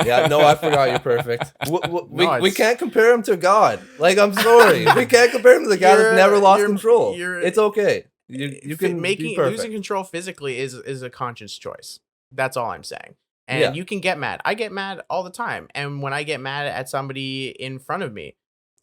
Yeah, no, I forgot you're perfect. We it's- can't compare him to God. Like, I'm sorry, we can't compare him to the guy that's never lost control. It's okay. You can be perfect. Losing control physically is a conscious choice. That's all I'm saying. And Yeah. you can get mad. I get mad all the time. And when I get mad at somebody in front of me,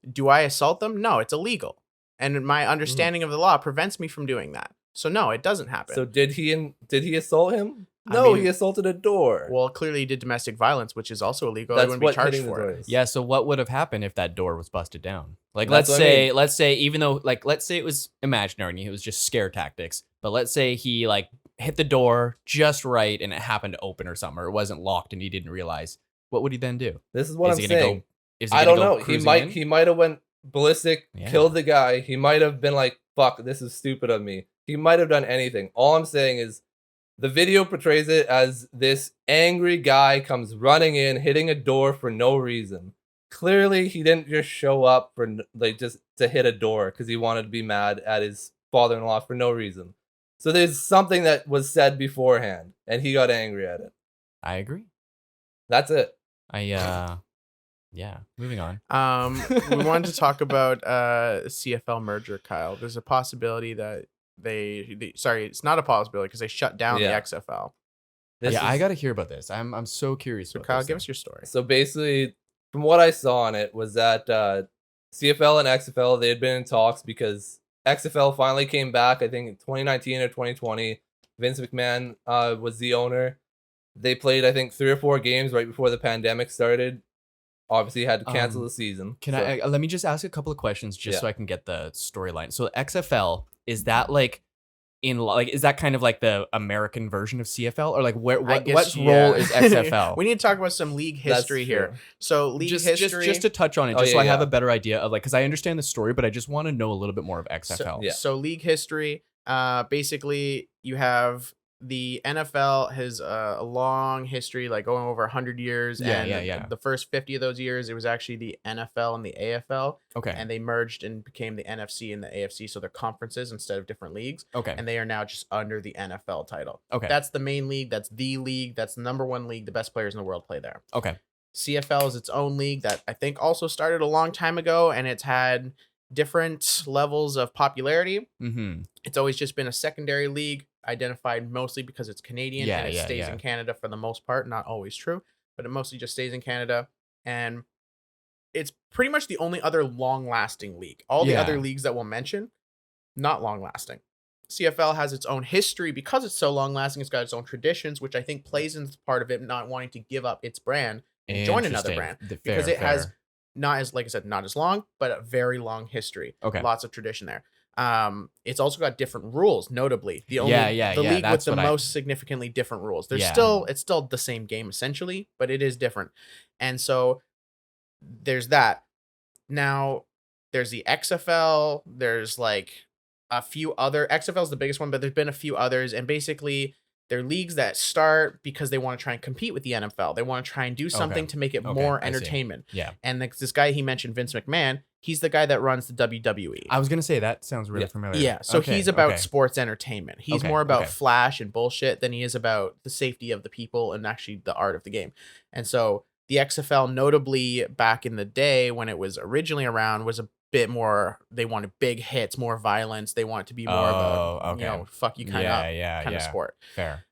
do I assault them? No, it's illegal. And my understanding of the law prevents me from doing that. So no, it doesn't happen. So did he assault him? I No, mean- he assaulted a door. Well, clearly he did domestic violence, which is also illegal. I That's wouldn't be what charged hitting the for door it. is. Yeah, so what would have happened if that door was busted down? Like, That's what I mean. let's say, even though, like, let's say it was imaginary and it was just scare tactics, but let's say he, like, hit the door just right and it happened to open or something, or it wasn't locked and he didn't realize. What would he then do? This is what Is I'm he gonna saying. go? Is he I gonna don't go know. cruising in? He might have went ballistic, Yeah. killed the guy. He might have been like, "Fuck, this is stupid of me." He might have done anything. All I'm saying is, the video portrays it as this angry guy comes running in, hitting a door for no reason. Clearly, he didn't just show up for like just to hit a door because he wanted to be mad at his father-in-law for no reason. So there's something that was said beforehand, and he got angry at it. I agree. That's it. Yeah, moving on. We wanted to talk about CFL merger, Kyle. There's a possibility that sorry, it's not a possibility because they shut down Yeah. the XFL. I got to hear about this. I'm so curious So about Kyle, this give thing. us your story. So basically, from what I saw on it, was that CFL and XFL, they had been in talks because XFL finally came back, I think in 2019 or 2020. Vince McMahon was the owner. They played, I think, 3 or 4 games right before the pandemic started. Obviously, had to cancel the season. Can I let me just ask a couple of questions just so I can get the storyline. So XFL, is that like is that kind of like the American version of CFL, or like what role is XFL? We need to talk about some league history here. So league history, just to touch on it, Oh, just so yeah, I have yeah. a better idea of like, because I understand the story, but I just want to know a little bit more of XFL. yeah. So league history, basically you have the NFL has a long history, like going over 100 years. Yeah. The first 50 of those years, it was actually the NFL and the AFL. Okay. And they merged and became the NFC and the AFC. So they're conferences instead of different leagues. Okay. And they are now just under the NFL title. Okay. That's the main league. That's the league. That's the number 1 league. The best players in the world play there. Okay. CFL is its own league that I think also started a long time ago, and it's had different levels of popularity. Mm-hmm. It's always just been a secondary league, identified mostly because it's Canadian and it stays in Canada for the most part. Not always true, but it mostly just stays in Canada. And it's pretty much the only other long-lasting league. All the other leagues that we'll mention, not long-lasting. CFL has its own history because it's so long-lasting. It's got its own traditions, which I think plays into part of it not wanting to give up its brand and join another brand. Because it has not as, like I said, not as long, but a very long history. Okay. Lots of tradition there. It's also got different rules, notably. The only the league with the most significantly different rules. It's still the same game essentially, but it is different. And so there's that. Now there's the XFL, there's like a few other, XFL is the biggest one, but there's been a few others, and basically they're leagues that start because they want to try and compete with the NFL. They want to try and do something to make it more entertainment. Yeah. And this guy he mentioned, Vince McMahon, he's the guy that runs the WWE. I was gonna say that sounds really familiar. Yeah, so he's about sports entertainment. He's more about flash and bullshit than he is about the safety of the people and actually the art of the game. And so the XFL, notably back in the day when it was originally around, was a bit more, they wanted big hits, more violence. They want it to be more of a, fuck you kind of sport. Fair.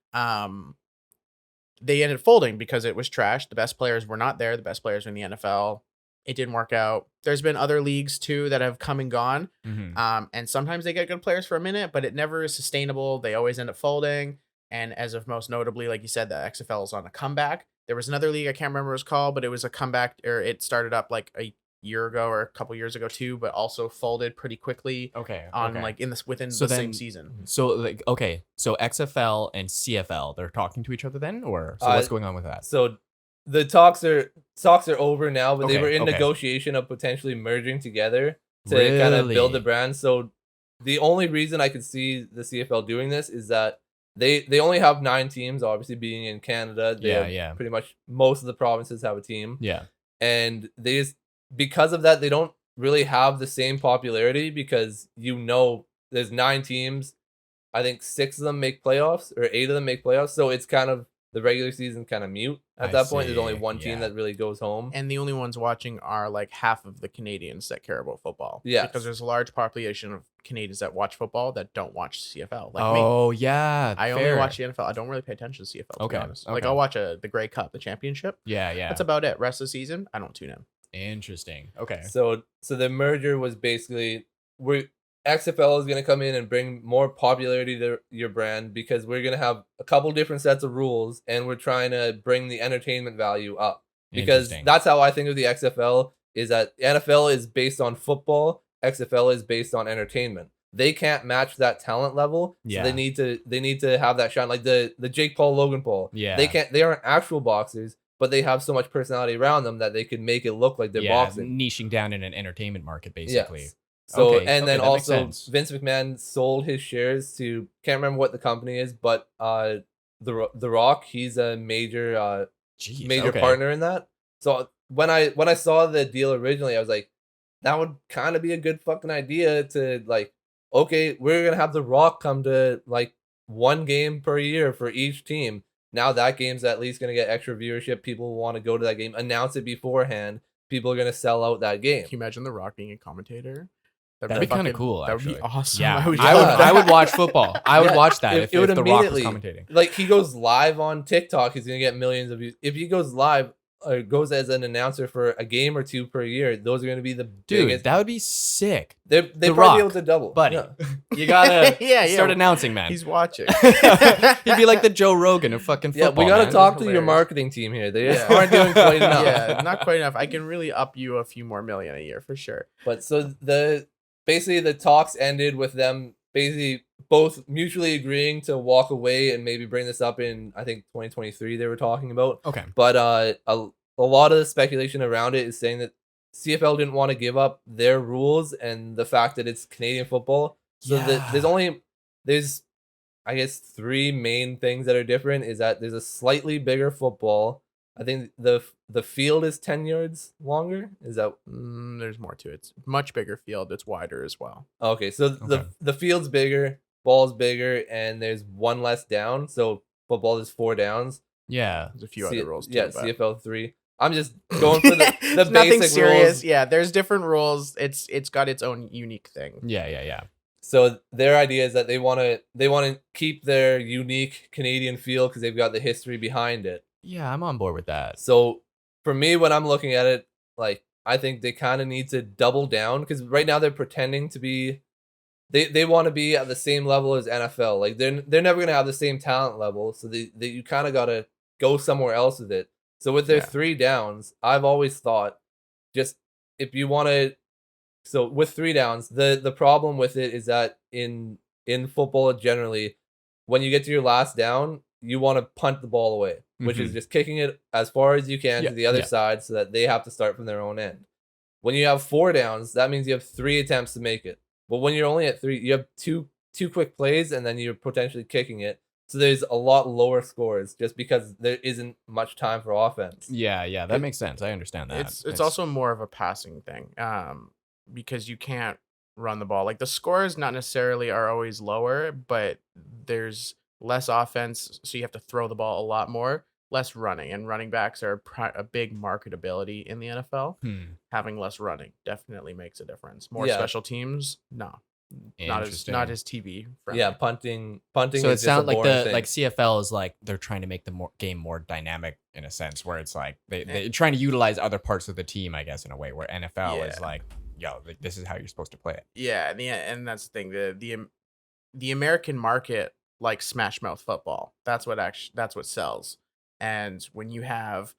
They ended up folding because it was trash. The best players were not there. The best players were in the NFL. It didn't work out. There's been other leagues too that have come and gone. Mm-hmm. And sometimes they get good players for a minute, but it never is sustainable. They always end up folding. And as of most notably, like you said, the XFL is on a comeback. There was another league, I can't remember what it was called, but it was a comeback, or it started up like a year ago or a couple years ago too, but also folded pretty quickly. Like in this within the same season. So like so XFL and CFL, they're talking to each other then, or what's going on with that? So the talks are over now, but they were in negotiation of potentially merging together to kind of build the brand. So the only reason I could see the CFL doing this is that they only have 9 teams, obviously being in Canada. Pretty much most of the provinces have a team. Yeah. And they just, because of that, they don't really have the same popularity because there's 9 teams. I think 6 of them make playoffs or 8 of them make playoffs. So it's kind of the regular season kind of mute at I that point. There's only see, one team yeah. that really goes home. And the only ones watching are like half of the Canadians that care about football. Yes. Because there's a large population of Canadians that watch football that don't watch CFL. Like me. Oh yeah, I only fair. watch the NFL. I don't really pay attention to CFL, to Okay, be honest. Like okay. I'll watch the Grey Cup, the championship. Yeah, yeah. That's about it. Rest of the season, I don't tune in. Interesting. Okay. So the merger was basically XFL is going to come in and bring more popularity to your brand because we're going to have a couple different sets of rules and we're trying to bring the entertainment value up. Because Interesting. that's how I think of the XFL is that NFL is based on football, XFL is based on entertainment. They can't match that talent level, so Yeah. they need to have that shine, like the Jake Paul Logan Paul. Yeah. They aren't actual boxers, but they have so much personality around them that they could make it look like they're boxing. Niching down in an entertainment market, basically. Yes. So Okay, and then that makes also sense. Vince McMahon sold his shares to, can't remember what the company is, but the Rock, he's a major Jeez, okay. partner in that. So when I saw the deal originally, I was like, that would kind of be a good fucking idea to like, okay, we're gonna have the Rock come to like one game per year for each team. Now that game's at least gonna get extra viewership. People want to go to that game. Announce it beforehand. People are gonna sell out that game. Can you imagine The Rock being a commentator? That'd be kind of cool. That would be actually. awesome. Yeah, I would, I would watch football. I would Yeah, watch that if it would The Rock was immediately- commentating. Like he goes live on TikTok, he's gonna get millions of views. If he goes live or goes as an announcer for a game or two per year, those are gonna be the Dude, biggest. that would be sick, They The probably Rock, be able to double, buddy. Yeah. You gotta Yeah, start announcing, man. He's watching. He'd be like the Joe Rogan of fucking Yeah, football. we gotta man. talk to your hilarious. marketing team here. They just Yeah. aren't doing quite enough. Yeah, not quite enough. I can really up you a few more million a year for sure. But so basically the talks ended with them basically both mutually agreeing to walk away and maybe bring this up in, I think, 2023 they were talking about. Okay. But a lot of the speculation around it is saying that CFL didn't want to give up their rules and the fact that it's Canadian football. So Yeah. there's I guess three main things that are different is that there's a slightly bigger football. I think the field is 10 yards longer. Is that There's more to it. It's much bigger field. It's wider as well. okay? So Okay. the field's bigger, ball's bigger, and there's one less down. So football is 4 downs. Yeah. There's a few other rules too. Yeah, but- CFL 3. I'm just going for the It's nothing basic serious. rules. Yeah, there's different rules. It's got its own unique thing. Yeah. So their idea is that they want to keep their unique Canadian feel because they've got the history behind it. Yeah, I'm on board with that. So for me, when I'm looking at it, like I think they kind of need to double down because right now they're pretending to be, they want to be at the same level as NFL. Like they're never gonna have the same talent level. So you kind of gotta go somewhere else with it. So with their Yeah. 3 downs, I've always thought, just if you want to, so with 3 downs, the problem with it is that in football generally, when you get to your last down, you want to punt the ball away, which is just kicking it as far as you can Yeah, to the other yeah. side so that they have to start from their own end. When you have 4 downs, that means you have 3 attempts to make it. But when you're only at 3, you have two quick plays and then you're potentially kicking it. So there's a lot lower scores just because there isn't much time for offense. Yeah, that makes sense. I understand that. It's also more of a passing thing. Because you can't run the ball. Like the scores not necessarily are always lower, but there's less offense, so you have to throw the ball a lot more, less running, and running backs are a big marketability in the NFL. Having less running definitely makes a difference. More Yeah. special teams, no, not as TV friendly. Yeah, punting. So is it just a sounds like boring thing. like CFL is like they're trying to make the game more dynamic in a sense, where it's like they're trying to utilize other parts of the team, I guess, in a way. Where NFL is Yeah. like, yo, like, this is how you're supposed to play it. Yeah, and that's the thing. The American market likes smash mouth football. That's what sells. And when you have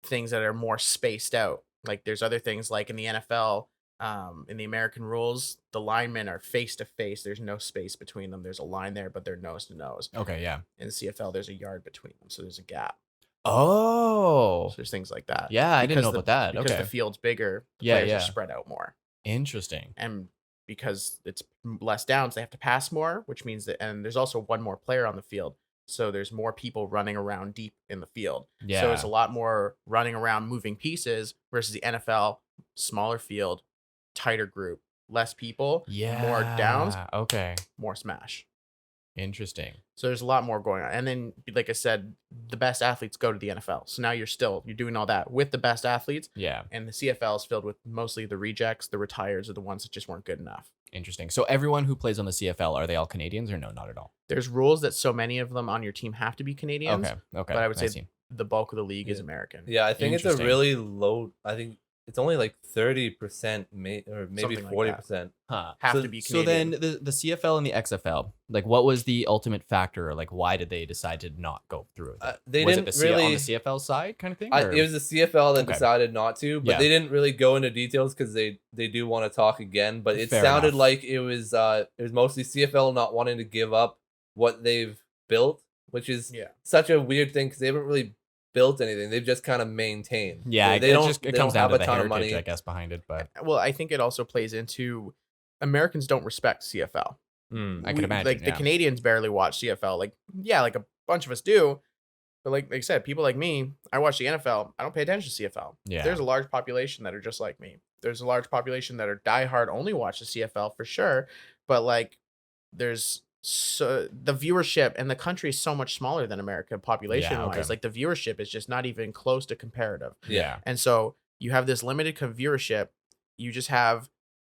things that are more spaced out, like there's other things like in the NFL, in the American rules, the linemen are face to face. There's no space between them. There's a line there, but they're nose to nose. Okay, yeah. In the CFL, there's a yard between them, so there's a gap. Oh, So there's things like that. yeah, I didn't Because know about that. Because Okay, the field's bigger, the Yeah, players yeah. are spread out more. interesting. And because it's less downs, they have to pass more, which means that, and there's also one more player on the field, so there's more people running around deep in the field. Yeah. So it's a lot more running around, moving pieces versus the NFL, smaller field, tighter group, less people, Yeah. more downs, Okay. more smash. Interesting. So there's a lot more going on. And then, like I said, the best athletes go to the NFL. So now you're doing all that with the best athletes. Yeah. And the CFL is filled with mostly the rejects, the retires, or the ones that just weren't good enough. Interesting. So everyone who plays on the CFL, are they all Canadians or no, not at all? There's rules that so many of them on your team have to be Canadians. Okay. But I would say see. the bulk of the league is Yeah. American. Yeah, I think it's a Interesting. really low. I think it's only like 30%, or maybe Something like 40%. Huh. Have so, to be So Canadian. then the CFL and the XFL, like what was the ultimate factor? Like why did they decide to not go through with it? They was didn't it on really. the CFL side kind of thing? It or- was the CFL that Okay. decided not to, but Yeah. they didn't really go into details because they do want to talk again. But it Fair sounded enough. like it was mostly CFL not wanting to give up what they've built, which is Yeah. such a weird thing because they haven't really built anything. They've just kind of maintained. yeah, they it don't. just They it comes don't down have to a the ton of heritage, money. I guess, behind it. But Well, I think it also plays into Americans don't respect CFL. I could imagine, Like the yeah. Canadians barely watch CFL. Like, yeah, like a bunch of us do. But like I said, people like me, I watch the NFL. I don't pay attention to CFL. Yeah. There's a large population that are just like me. There's a large population that are diehard, only watch the CFL for sure. But like, there's the viewership, and the country is so much smaller than America population wise. okay. Like the viewership is just not even close to comparative. yeah. And so you have this limited viewership. You just have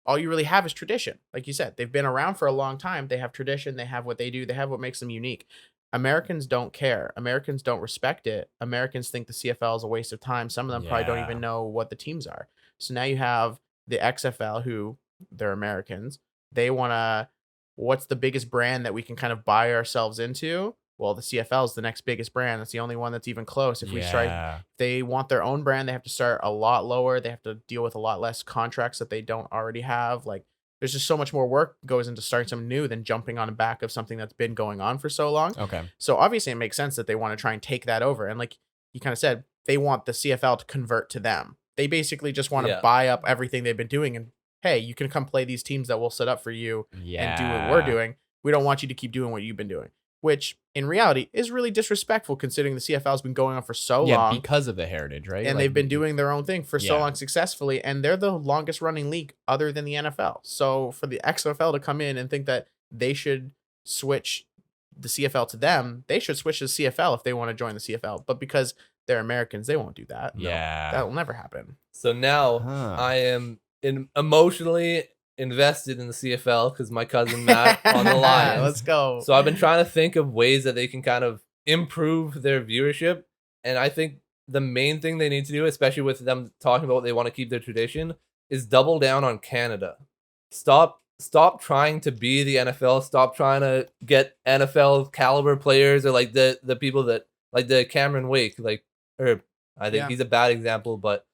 all you really have is tradition. Like you said, they've been around for a long time. They have tradition. They have what they do. They have what makes them unique. Americans don't care. Americans don't respect it. Americans think the CFL is a waste of time. Some of them probably don't Yeah. even know what the teams are. So now you have the XFL, who they're Americans. They want to, what's the biggest brand that we can kind of buy ourselves into? Well, the CFL is the next biggest brand. That's the only one that's even close. If we start, Yeah. they want their own brand, they have to start a lot lower. They have to deal with a lot less contracts that they don't already have. Like, there's just so much more work goes into starting something new than jumping on the back of something that's been going on for so long. Okay. So obviously it makes sense that they want to try and take that over. And like you kind of said, they want the CFL to convert to them. They basically just want to Yeah. buy up everything they've been doing and, hey, you can come play these teams that we'll set up for you Yeah. and do what we're doing. We don't want you to keep doing what you've been doing, which in reality is really disrespectful considering the CFL has been going on for so Yeah, long. because of the heritage, right? And Like, they've been doing their own thing for so Yeah. long successfully, and they're the longest running league other than the NFL. So for the XFL to come in and think that they should switch the CFL to them, they should switch to the CFL if they want to join the CFL. But because they're Americans, they won't do that. No, Yeah. that will never happen. So now Huh. I am emotionally invested in the CFL because my cousin Matt on the Lions. Let's go. So I've been trying to think of ways that they can kind of improve their viewership. And I think the main thing they need to do, especially with them talking about they want to keep their tradition, is double down on Canada. Stop trying to be the NFL. Stop trying to get NFL caliber players or like the people that like the Cameron Wake, like, or I think Yeah. he's a bad example, but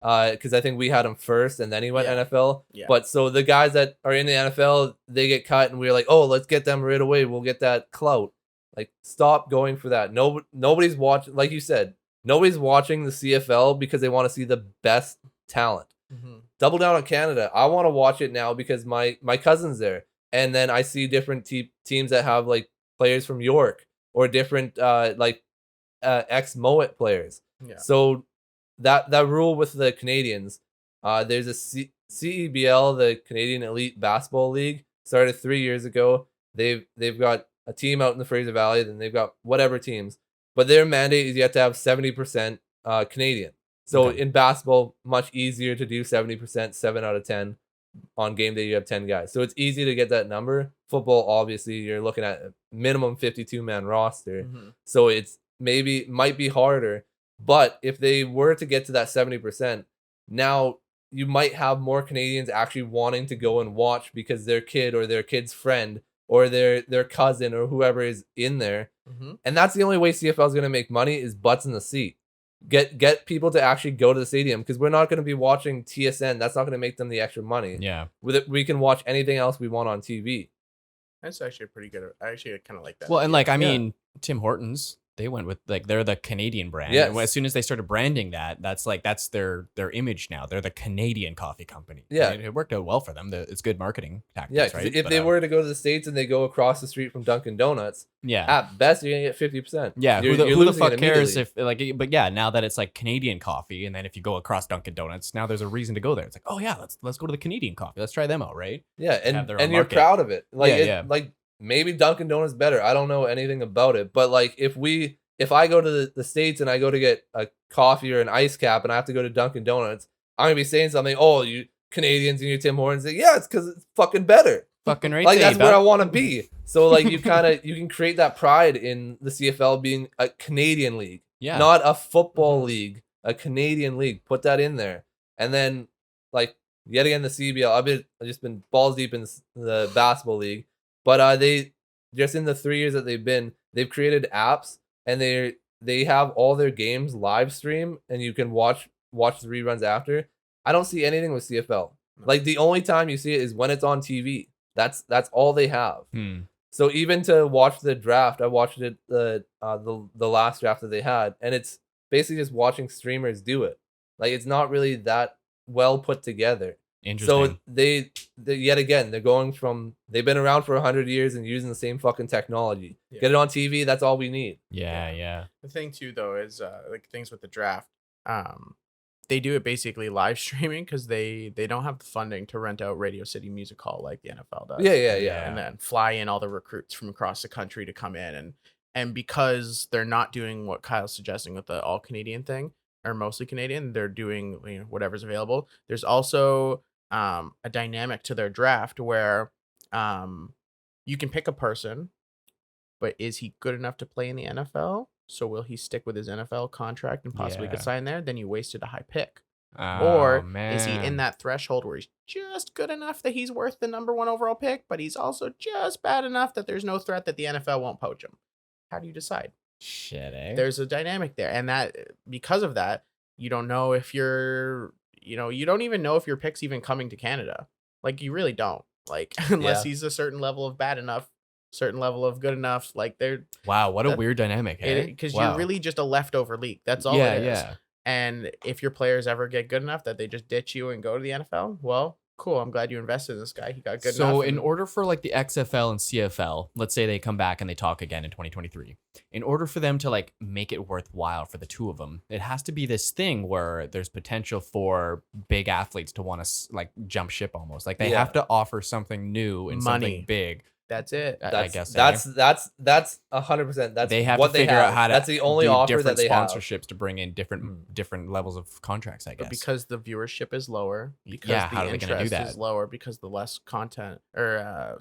because I think we had him first and then he went Yeah. NFL. Yeah. But so the guys that are in the NFL, they get cut and we're like, oh, let's get them right away. We'll get that clout. Like, stop going for that. Nobody's watching, like you said, nobody's watching the CFL because they want to see the best talent. Mhm. Double down on Canada. I want to watch it now because my cousin's there, and then I see different teams that have like players from York or different ex Moet players. Yeah. So that rule with the Canadians, there's a CEBL, the Canadian Elite Basketball League, started 3 years ago. They've got a team out in the Fraser Valley, then they've got whatever teams, but their mandate is you have to have 70% Canadian. So Okay. in basketball, much easier to do 70%, 7 out of 10. On game day, you have 10 guys. So it's easy to get that number. Football, obviously, you're looking at a minimum 52-man roster. Mhm. So it's might be harder. But if they were to get to that 70%, now you might have more Canadians actually wanting to go and watch because their kid or their kid's friend or their cousin or whoever is in there. Mhm. And that's the only way CFL is going to make money is butts in the seat. Get people to actually go to the stadium because we're not going to be watching TSN. That's not going to make them the extra money. Yeah. With it, we can watch anything else we want on TV. That's actually pretty good. I actually kind of like that. Well, and like I Yeah. mean, Tim Hortons, they went with like they're the Canadian brand. Yes. And as soon as they started branding that's their image now. They're the Canadian coffee company. Yeah. And it worked out well for them. It's good marketing tactics, Yeah, 'cause right? if But, they were to go to the States and they go across the street from Dunkin' Donuts, yeah. at best you're gonna get 50%. Yeah, You're who the losing it fuck cares immediately. if like? But yeah, now that it's like Canadian coffee, and then if you go across Dunkin' Donuts, now there's a reason to go there. It's like, oh yeah, let's go to the Canadian coffee. Let's try them out, right? Yeah, have their own and you're market. proud of it. Like Yeah, yeah. like maybe Dunkin' Donuts better. I don't know anything about it, but like if I go to the States and I go to get a coffee or an ice cap and I have to go to Dunkin' Donuts, I'm gonna be saying something. Oh, you Canadians and your Tim Hortons. Like, yeah, it's because it's fucking better. Fucking right. Like that's where I want to be. So like you can create that pride in the CFL being a Canadian league, not a football league, a Canadian league. Put that in there, and then like yet again the CBL. I've just been balls deep in the basketball league, but they just in the 3 years that they've created apps and they have all their games live stream and you can watch the reruns after. I don't see anything with CFL. Like the only time you see it is when it's on TV. That's all they have. So even to watch the draft, I watched it the last draft that they had, and it's basically just watching streamers do it. Like it's not really that well put together. Interesting. So they yet again they've been around for 100 years and using the same fucking technology. Yeah. Get it on TV. That's all we need. Yeah. The thing too though is like things with the draft. They do it basically live streaming because they don't have the funding to rent out Radio City Music Hall like the NFL does. Yeah. And then fly in all the recruits from across the country to come in, and because they're not doing what Kyle's suggesting with the all Canadian thing or mostly Canadian, they're doing whatever's available. There's also a dynamic to their draft where you can pick a person, but is he good enough to play in the NFL? So will he stick with his NFL contract and possibly could sign there? Then you wasted a high pick. Or is he in that threshold where he's just good enough that he's worth the number 1 overall pick, but he's also just bad enough that there's no threat that the NFL won't poach him? How do you decide? Shit, eh? There's a dynamic there. And that because of that, you don't know if you don't even know if your pick's even coming to Canada. Like you really don't. Like unless he's a certain level of bad enough, certain level of good enough, like they're what a weird dynamic, because you're really just a leftover league. That's all it is. And if your players ever get good enough that they just ditch you and go to the NFL, well, cool. I'm glad you invested in this guy. He got good enough. So in order for like the XFL and CFL, let's say they come back and they talk again in 2023, in order for them to like make it worthwhile for the two of them, it has to be this thing where there's potential for big athletes to want to like jump ship almost. Like they have to offer something new and something big. That's it. I guess that's 100%. That's they have what to figure out how to. That's the only offer that they have. Sponsorships to bring in different levels of contracts. I guess, but because the viewership is lower, because how the are they gonna do that? Is lower, because the less content or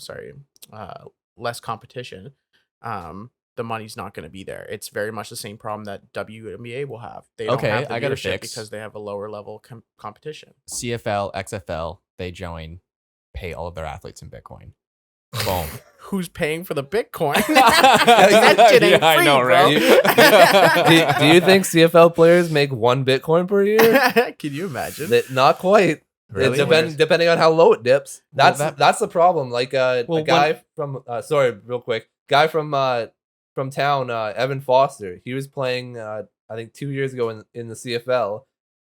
less competition, the money's not going to be there. It's very much the same problem that WNBA will have. They don't have the I got to viewership fix because they have a lower level competition. CFL, XFL, they join, pay all of their athletes in Bitcoin. Boom. Who's paying for the Bitcoin? That shit ain't free, I know, right? Do you think CFL players make 1 Bitcoin per year? Can you imagine? Not quite. Really? Depending on how low it dips. That's the problem. Like a guy from real quick. Guy from town, Evan Foster. He was playing I think 2 years ago in the CFL.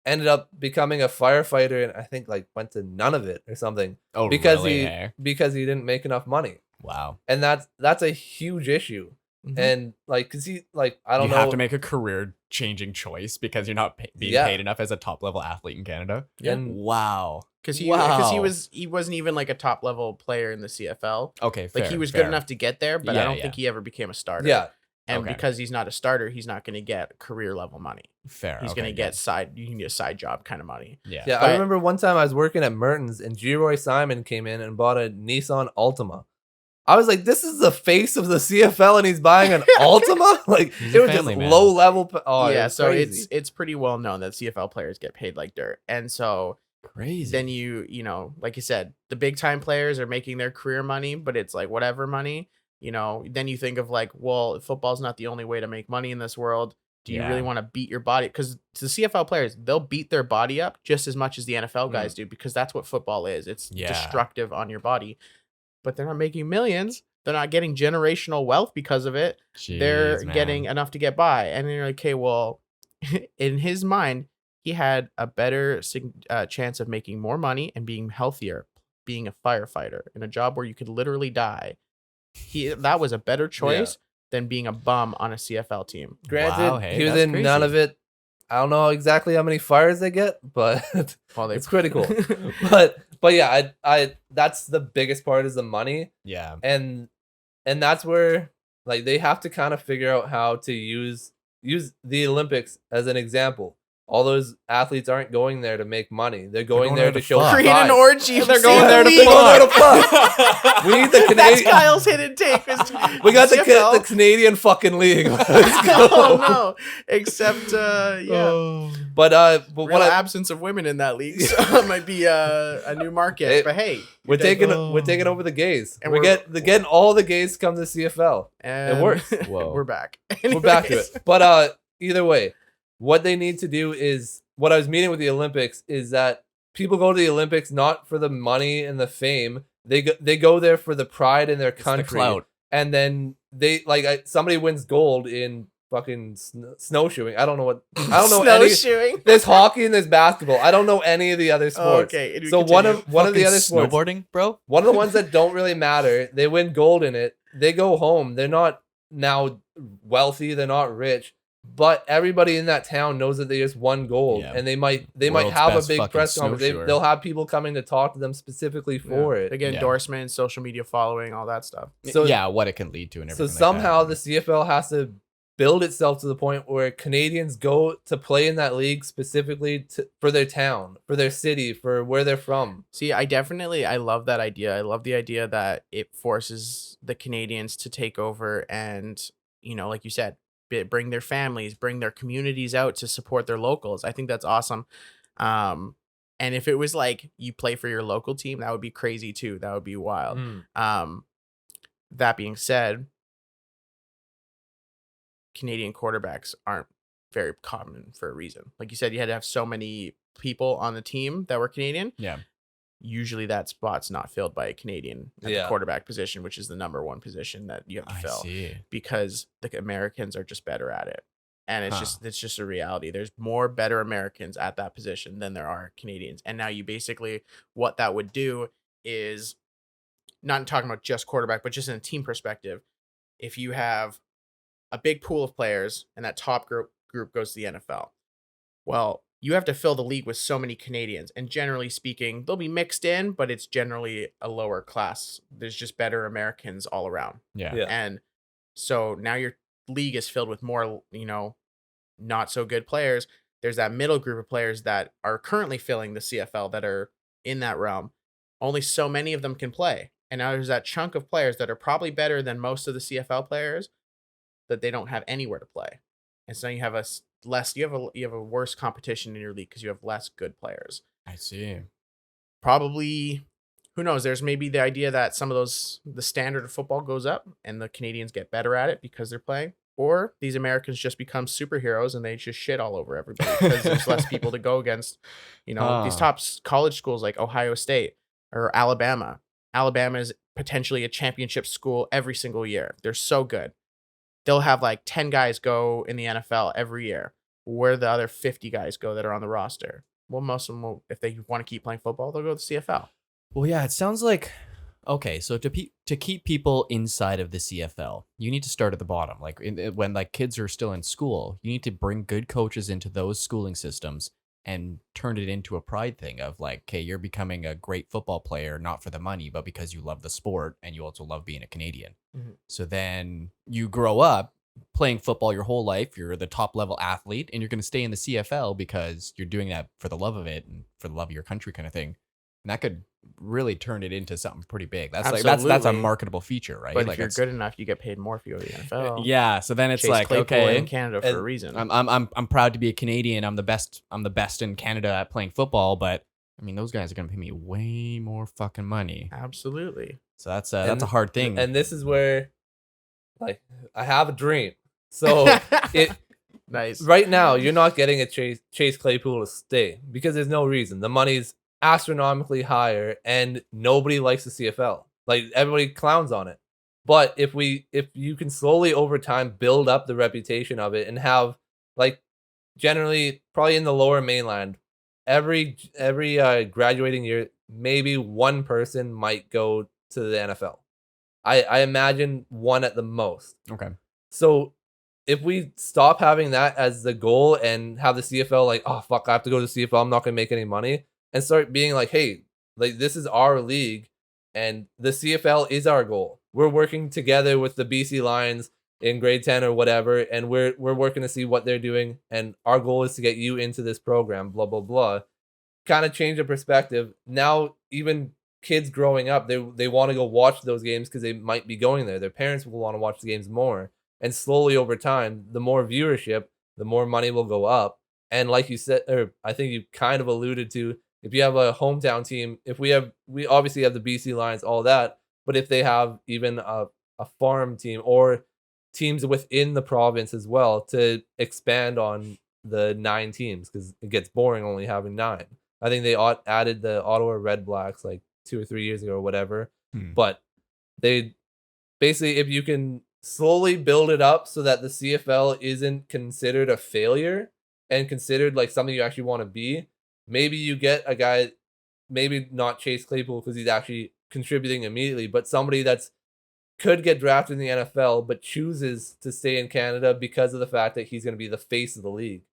Ended up becoming a firefighter and I think like went to none of it or something. Oh, because really? Because he didn't make enough money. Wow. And that's a huge issue. And like, cause he like I don't know. You have to make a career changing choice because you're not being paid enough as a top level athlete in Canada. Yeah. And wow. Because he wasn't even like a top level player in the CFL. Okay, fair, like he was good enough to get there, but I don't think he ever became a starter. Yeah. And because he's not a starter, he's not going to get career level money. Fair. He's going to get you can get a side job kind of money. Yeah. Yeah. I remember one time I was working at Merton's and G-Roy Simon came in and bought a Nissan Altima. I was like, this is the face of the CFL and he's buying an Altima? Like it was just low level. So it's pretty well known that CFL players get paid like dirt. And so crazy. Then you know, like you said, the big time players are making their career money, but it's like whatever money. You know, then you think of like, well, football's not the only way to make money in this world. Do you really want to beat your body? Because the CFL players, they'll beat their body up just as much as the NFL guys do, because that's what football is. It's destructive on your body. But they're not making millions. They're not getting generational wealth because of it. They're getting enough to get by. And then you're like, okay, well, in his mind, he had a better chance of making more money and being healthier, being a firefighter in a job where you could literally die. That was a better choice than being a bum on a CFL team. Granted, he was in none of it. I don't know exactly how many fires they get, but it's critical. but yeah, I that's the biggest part is the money. Yeah. And and that's where like they have to kind of figure out how to use the Olympics as an example. All those athletes aren't going there to make money. They're going there to show fuck. Create an pride. orgy. They're going there to League. fuck. We need the That's Canadian. Kyle's hidden take. We got the CFL. Canadian fucking league. Let's go. Oh no! Except yeah, But real what absence of women in that league, so it might be a new market. But hey, we're taking over the gays, and we're getting all the gays to come to CFL. and It works. Whoa. We're back. We're back to Anyways. it. But either way, what they need to do is what I was meaning with the Olympics is that people go to the Olympics not for the money and the fame. They go there for the pride in their country, the clout. and then they somebody wins gold in fucking snowshoeing. I don't know any. Snowshoeing. There's hockey and there's basketball. I don't know any of the other Oh, sports. okay. So one of the Fucking other sports, snowboarding, bro. one of the ones that don't really matter, they win gold in it. They go home. They're not now wealthy. They're not rich. But everybody in that town knows that they just won gold, Yeah. and they might World's have a best big fucking press conference. snowshoer. They'll have people coming to talk to them specifically for They it. get Yeah. endorsements, social media following, all that stuff. So Yeah, what it can lead to and So everything. like somehow that. the CFL has to build itself to the point where Canadians go to play in that league specifically for their town, for their city, for where they're from. See, I love that idea. I love the idea that it forces the Canadians to take over and, like you said, bring their families, bring their communities out to support their locals. I think that's awesome. And if it was like you play for your local team, that would be crazy too. That would be wild. That being said, Canadian quarterbacks aren't very common for a reason. Like you said, you had to have so many people on the team that were Canadian. Yeah. Usually that spot's not filled by a Canadian at the Yeah. quarterback position, which is the number one position that you have to I fill see. because the Americans are just better at it. And it's Huh. it's just a reality. There's more better Americans at that position than there are Canadians. And now you basically, what that would do is, not talking about just quarterback, but just in a team perspective, if you have a big pool of players and that top group goes to the NFL, well, you have to fill the league with so many Canadians. And generally speaking, they'll be mixed in, but it's generally a lower class. There's just better Americans all around. Yeah. Yeah. And so now your league is filled with more, not so good players. There's that middle group of players that are currently filling the CFL that are in that realm. Only so many of them can play. And now there's that chunk of players that are probably better than most of the CFL players that they don't have anywhere to play. And so you have you have a worse competition in your league because you have less good players. I see. Probably, who knows? There's maybe the idea that some of the standard of football goes up and the Canadians get better at it because they're playing. Or these Americans just become superheroes and they just shit all over everybody because there's less people to go against. These top college schools like Ohio State or Alabama. Alabama is potentially a championship school every single year. They're so good. They'll have like 10 guys go in the NFL every year. Where the other 50 guys go that are on the roster? Well, most of them will, if they want to keep playing football, they'll go to the CFL. Well, yeah, it sounds like okay. So to keep people inside of the CFL, you need to start at the bottom. Like when like kids are still in school, you need to bring good coaches into those schooling systems and turn it into a pride thing of like, okay, you're becoming a great football player not for the money, but because you love the sport and you also love being a Canadian. Mhm. So then you grow up playing football your whole life. You're the top level athlete, and you're going to stay in the CFL because you're doing that for the love of it and for the love of your country, kind of thing. And that could really turn it into something pretty big. That's like that's a Absolutely. marketable feature, right? But like if you're it's- good enough, you get paid more if you go to the NFL. yeah. So then it's Chase like, Claypool okay, in Canada for And a reason. I'm proud to be a Canadian. I'm the best in Canada at playing football, but I mean, those guys are gonna pay me way more fucking money. Absolutely. So that's a hard thing. And this is where, like, I have a dream. So Nice. right now, you're not getting a Chase Claypool to stay because there's no reason. The money's astronomically higher, and nobody likes the CFL. Like everybody clowns on it. But if you can slowly over time build up the reputation of it and have like generally probably in the lower mainland, every graduating year, maybe one person might go to the NFL. I imagine one at the most. Okay. So if we stop having that as the goal and have the CFL like, oh fuck, I have to go to the CFL, I'm not gonna make any money, and start being like, hey, like this is our league and the CFL is our goal. we're working together with the BC Lions in grade 10 or whatever, and we're working to see what they're doing, and our goal is to get you into this program, blah blah blah. Kind of change the perspective. Now even kids growing up, they want to go watch those games because they might be going there. Their parents will want to watch the games more. And slowly over time, the more viewership, the more money will go up. And like you said, or I think you kind of alluded to, if you have a hometown team, we obviously have the BC Lions, all that, but if they have even a farm team or teams within the province as well to expand on the 9 teams, because it gets boring only having 9. I think they added the Ottawa Red Blacks like 2 or 3 years ago or whatever. But they basically, if you can slowly build it up so that the CFL isn't considered a failure and considered like something you actually want to be, maybe you get a guy, maybe not Chase Claypool because he's actually contributing immediately, but somebody that's could get drafted in the NFL but chooses to stay in Canada because of the fact that he's going to be the face of the league.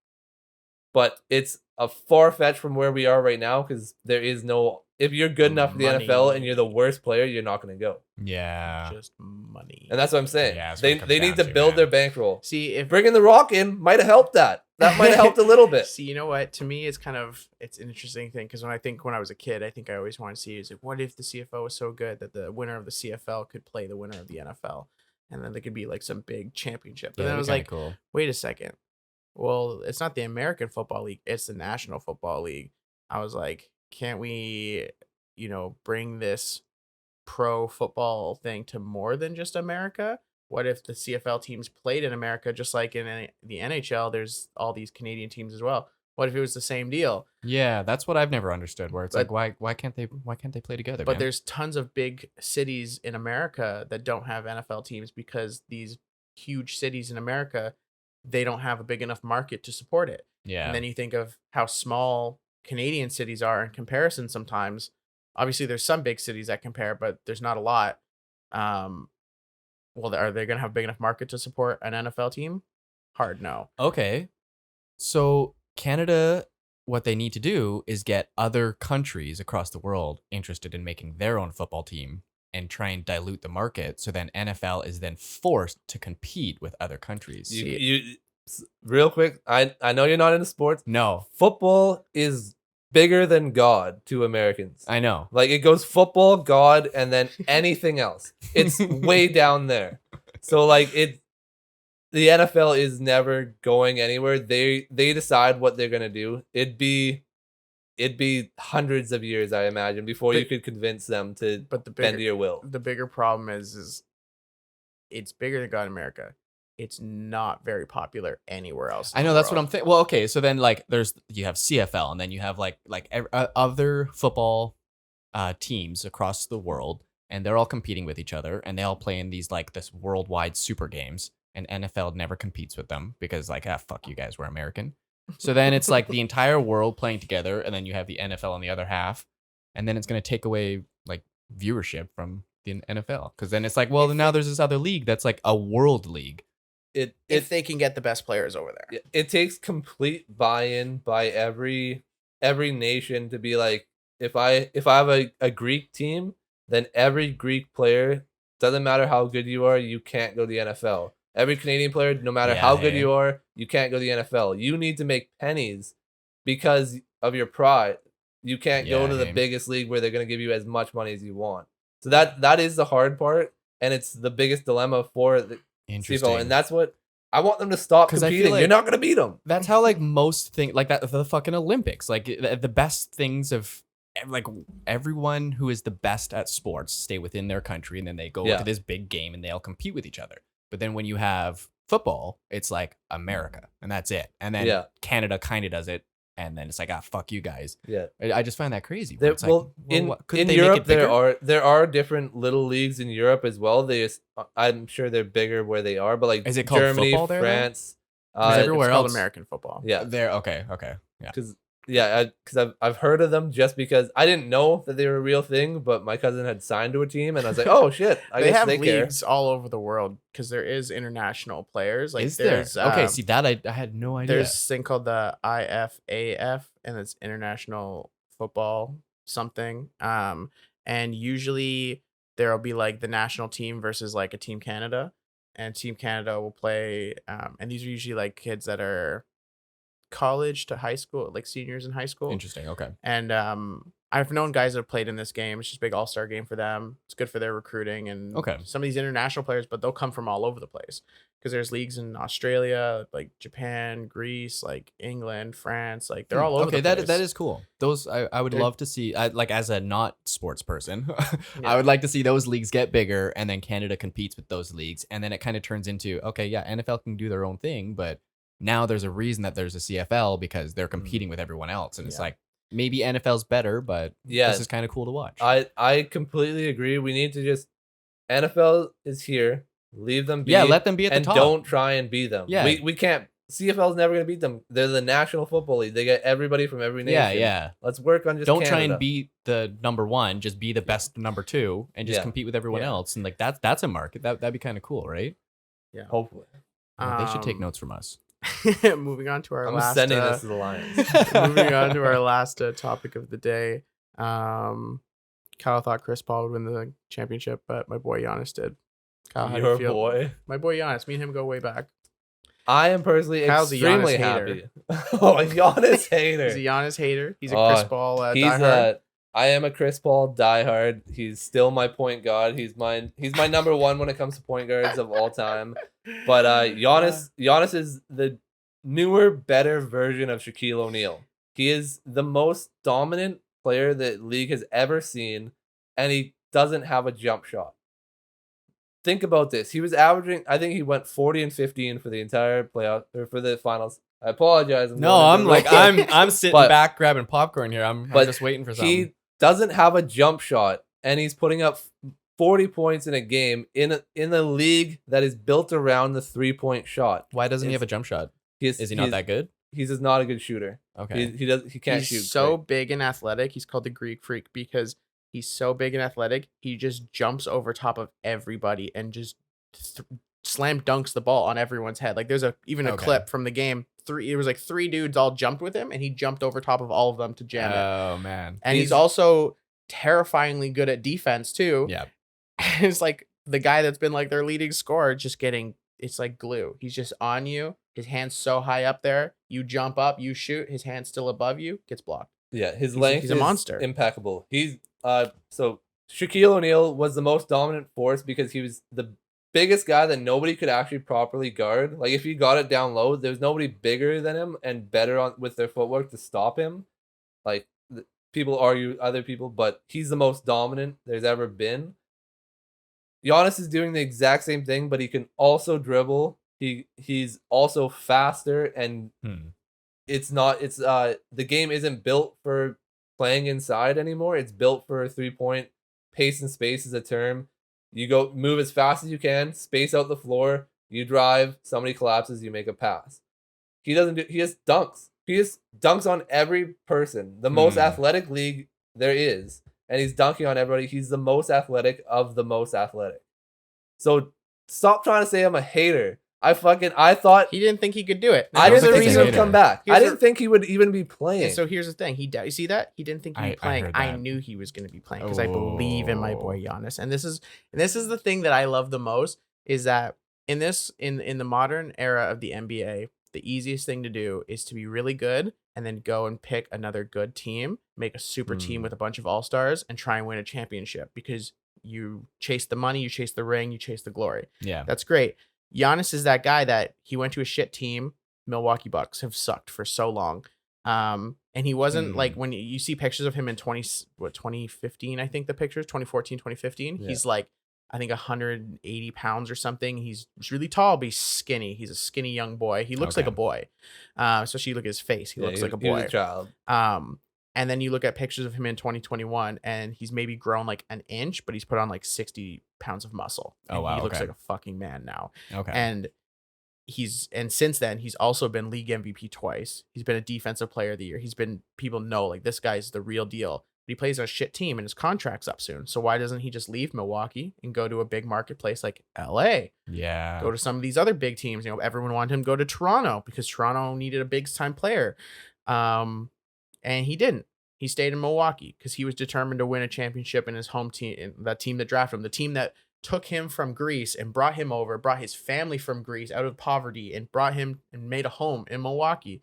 But it's a far fetch from where we are right now because there is no. If you're good enough for the NFL and you're the worst player, you're not going to go. Yeah, just money. And that's what I'm saying. Yeah, that's what they it comes they need down to to, build man. their bankroll. See, if Bringing The Rock in might have helped that. That might have helped a little bit. See, you know what? To me, it's an interesting thing because when I was a kid, I think I always wanted to see is like, what if the CFL was so good that the winner of the CFL could play the winner of the NFL, and then there could be like some big championship. But then I was like, cool. wait a second. Well, it's not the American Football League; it's the National Football League. I was like, can't we, bring this pro football thing to more than just America? What if the CFL teams played in America just like in the NHL? There's all these Canadian teams as well. What if it was the same deal? Yeah, that's what I've never understood. Where it's But- like, why can't they play together? But man? there's tons of big cities in America that don't have NFL teams because these huge cities in America, they don't have a big enough market to support it. yeah, And then you think of how small Canadian cities are in comparison sometimes. Obviously, there's some big cities that compare, but there's not a lot. Well, are they going to have a big enough market to support an NFL team? Hard no. okay. So Canada, what they need to do is get other countries across the world interested in making their own football team and try and dilute the market. So then NFL is then forced to compete with other countries. Real quick, I know you're not into sports. No, Football is bigger than God to Americans. I know. Like it goes football, God, and then anything else. It's way down there. So like the NFL is never going anywhere. They decide what they're gonna do. It'd be hundreds of years, I imagine, before you could convince them to But bend to your will. the bigger problem is it's bigger than God in America. It's not very popular anywhere else. I know that's what I'm thinking. Well, okay, so then like you have CFL and then you have like other football teams across the world, and they're all competing with each other, and they all play in these like this worldwide super games, and NFL never competes with them because like fuck you guys, we're American. So then it's like the entire world playing together, and then you have the NFL on the other half, and then it's gonna take away like viewership from the NFL because then it's like, well, now there's this other league that's like a world league. If they can get the best players over there. It takes complete buy-in by every nation to be like, if I have a Greek team, then every Greek player, doesn't matter how good you are, you can't go to the NFL. Every Canadian player, no matter how good you are, you can't go to the NFL. You need to make pennies because of your pride. You can't go to the biggest league where they're going to give you as much money as you want. So that is the hard part, and it's the biggest dilemma for the CFL, and that's what I want them to stop competing. Like you're not going to beat them. That's how like most things, like that the fucking Olympics, like the best things of like everyone who is the best at sports stay within their country, and then they go to this big game and they all compete with each other. But then when you have football, it's like America, and that's it. And then Canada kind of does it, and then it's like, fuck you guys. Yeah, I just find that crazy. In Europe, there are different little leagues in Europe as well. I'm sure they're bigger where they are, but like is it called Germany, football there, France, everywhere it's called else American football. Yeah, there. Okay, yeah. Because I've heard of them just because I didn't know that they were a real thing, but my cousin had signed to a team, and I was like, oh shit, I they guess have they leagues care. all over the world because there is international players. Like is there? there's Okay, see that I had no idea. There's this thing called the IFAF, and it's International Football something. And usually there'll be like the national team versus like a Team Canada, and Team Canada will play. And these are usually like kids that are college to high school, like seniors in high school. Interesting. Okay. And I've known guys that have played in this game. It's just a big all-star game for them. It's good for their recruiting and Okay. some of these international players, but they'll come from all over the place because there's leagues in Australia, like Japan, Greece, like England, France, like they're all over Okay, the place. that is cool. Those I would They're- love to see. Like as a not sports person, Yeah. I would like to see those leagues get bigger, and then Canada competes with those leagues, and then it kind of turns into, okay, yeah, NFL can do their own thing, but now there's a reason that there's a CFL because they're competing with everyone else, and it's Yeah. like maybe NFL's better, but Yeah, this is kind of cool to watch. I completely agree. We need to just NFL is here. Leave them be. Yeah, let them be at the and top. don't try and beat them. Yeah. We can't. CFL's never gonna beat them. They're the National Football League. They get everybody from every nation. Yeah, yeah. Let's work on just Don't try Canada. and beat the number one. Just be the best number two, and just Yeah. compete with everyone Yeah. else. And like that's a market. That'd be kind of cool, right? Hopefully, Yeah, they should take Um, notes from us. Moving on to our I'm last. sending this to the Lions. Moving on to our last topic of the day. Kyle thought Chris Paul would win the championship, but my boy Giannis did. Kyle, how do you Your feel? boy. My boy Giannis. Me and him go way back. I am personally Kyle's a extremely Giannis happy. Oh, a Giannis hater. He's a Giannis hater. He's a Oh, Chris Paul He's diehard. I am a Chris Paul diehard. He's still my point guard. He's my number one when it comes to point guards of all time. But Giannis is the newer, better version of Shaquille O'Neal. He is the most dominant player the league has ever seen, and he doesn't have a jump shot. Think about this. He was averaging, I think he went 40 and 15 for the entire playoff or for the finals. I apologize. I'm sitting But- back grabbing popcorn here. I'm but just waiting for something. He doesn't have a jump shot, and he's putting up 40 points in a game in a league that is built around the 3-point shot. Why doesn't he it's- have a jump shot? Is Is he not that good? He's just not a good shooter. Okay. He can't He's shoot. so great. big and athletic. He's called the Greek Freak because he's so big and athletic. He just jumps over top of everybody and just slam dunks the ball on everyone's head. Like there's even a Okay. clip from the game. It was like 3 dudes all jumped with him, and he jumped over top of all of them to jam it. Oh man. And he's also terrifyingly good at defense too. Yeah. It's like the guy that's been like their leading scorer just getting, it's like glue. He's just on you. His hand's so high up there. You jump up, you shoot, his hand's still above you, gets blocked. Yeah, his He's length he's a is monster. impeccable. He's so Shaquille O'Neal was the most dominant force because he was the biggest guy that nobody could actually properly guard. Like if you got it down low, there was nobody bigger than him and better with their footwork to stop him. Like people argue other people, but he's the most dominant there's ever been. Giannis is doing the exact same thing, but he can also dribble. He's also faster, and the game isn't built for playing inside anymore. It's built for a 3-point. Pace and space is a term. You go move as fast as you can, space out the floor, you drive, somebody collapses, you make a pass. He just dunks. He just dunks on every person. The most athletic league there is, and he's dunking on everybody. He's the most athletic of the most athletic. So stop trying to say I'm a hater. I thought He didn't think he could do it. I don't didn't think think he's he a would hater. come back. Here's I didn't think he would even be playing. And so here's the thing. You see that? He didn't think he'd be I playing. heard I that. knew he was going to be playing because I believe in my boy Oh. Giannis. And this is the thing that I love the most is that in the modern era of the NBA, the easiest thing to do is to be really good and then go and pick another good team, make a super team with a bunch of all-stars and try and win a championship because you chase the money, you chase the ring, you chase the glory. Yeah. That's great. Giannis is that guy that he went to a shit team. Milwaukee Bucks have sucked for so long. And he wasn't like when you see pictures of him in 2015, I think the pictures, 2014, 2015, Yeah. he's like, I think 180 pounds or something. He's really tall, but he's skinny. He's a skinny young boy. He looks like a Okay. boy. Especially you look at his face. He looks like a He was boy. a child. And then you look at pictures of him in 2021 and he's maybe grown like an inch, but he's put on like 60 pounds of muscle. Oh, And wow, He looks okay. like a fucking man now. Okay. And since then he's also been league MVP twice. He's been a defensive player of the year. People know like this guy's the real deal. But he plays on a shit team and his contract's up soon. So why doesn't he just leave Milwaukee and go to a big marketplace like LA? yeah. Go to some of these other big teams. Everyone wanted him to go to Toronto because Toronto needed a big time player. And he didn't. He stayed in Milwaukee because he was determined to win a championship in his home team, in that team that drafted him, the team that took him from Greece and brought him over, brought his family from Greece out of poverty and brought him and made a home in Milwaukee.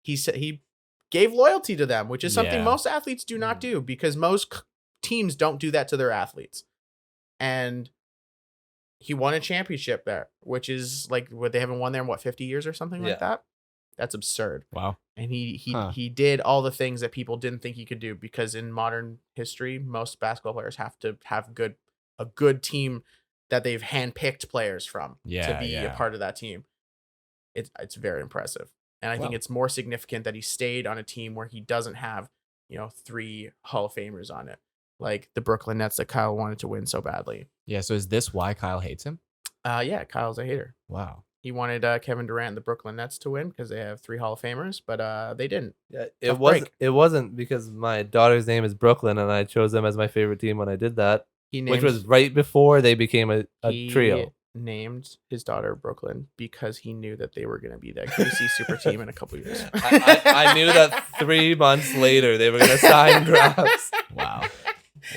He said he gave loyalty to them, which is something Yeah. most athletes do not do because most teams don't do that to their athletes. And he won a championship there, which is like what they haven't won there in 50 years or something like that. That's absurd. Wow. And he did all the things that people didn't think he could do because in modern history, most basketball players have to have a good team that they've handpicked players from to be a part of that team. It's very impressive. And I think it's more significant that he stayed on a team where he doesn't have, 3 Hall of Famers on it, like the Brooklyn Nets that Kyle wanted to win so badly. Yeah. So is this why Kyle hates him? Yeah, Kyle's a hater. Wow. He wanted Kevin Durant and the Brooklyn Nets to win because they have 3 Hall of Famers, but they didn't. Yeah, Tough it wasn't because my daughter's name is Brooklyn and I chose them as my favorite team when I did that, which was right before they became a trio. Named his daughter Brooklyn because he knew that they were going to be that QC super team in a couple years. I knew that 3 months later they were going to sign Graves. Wow.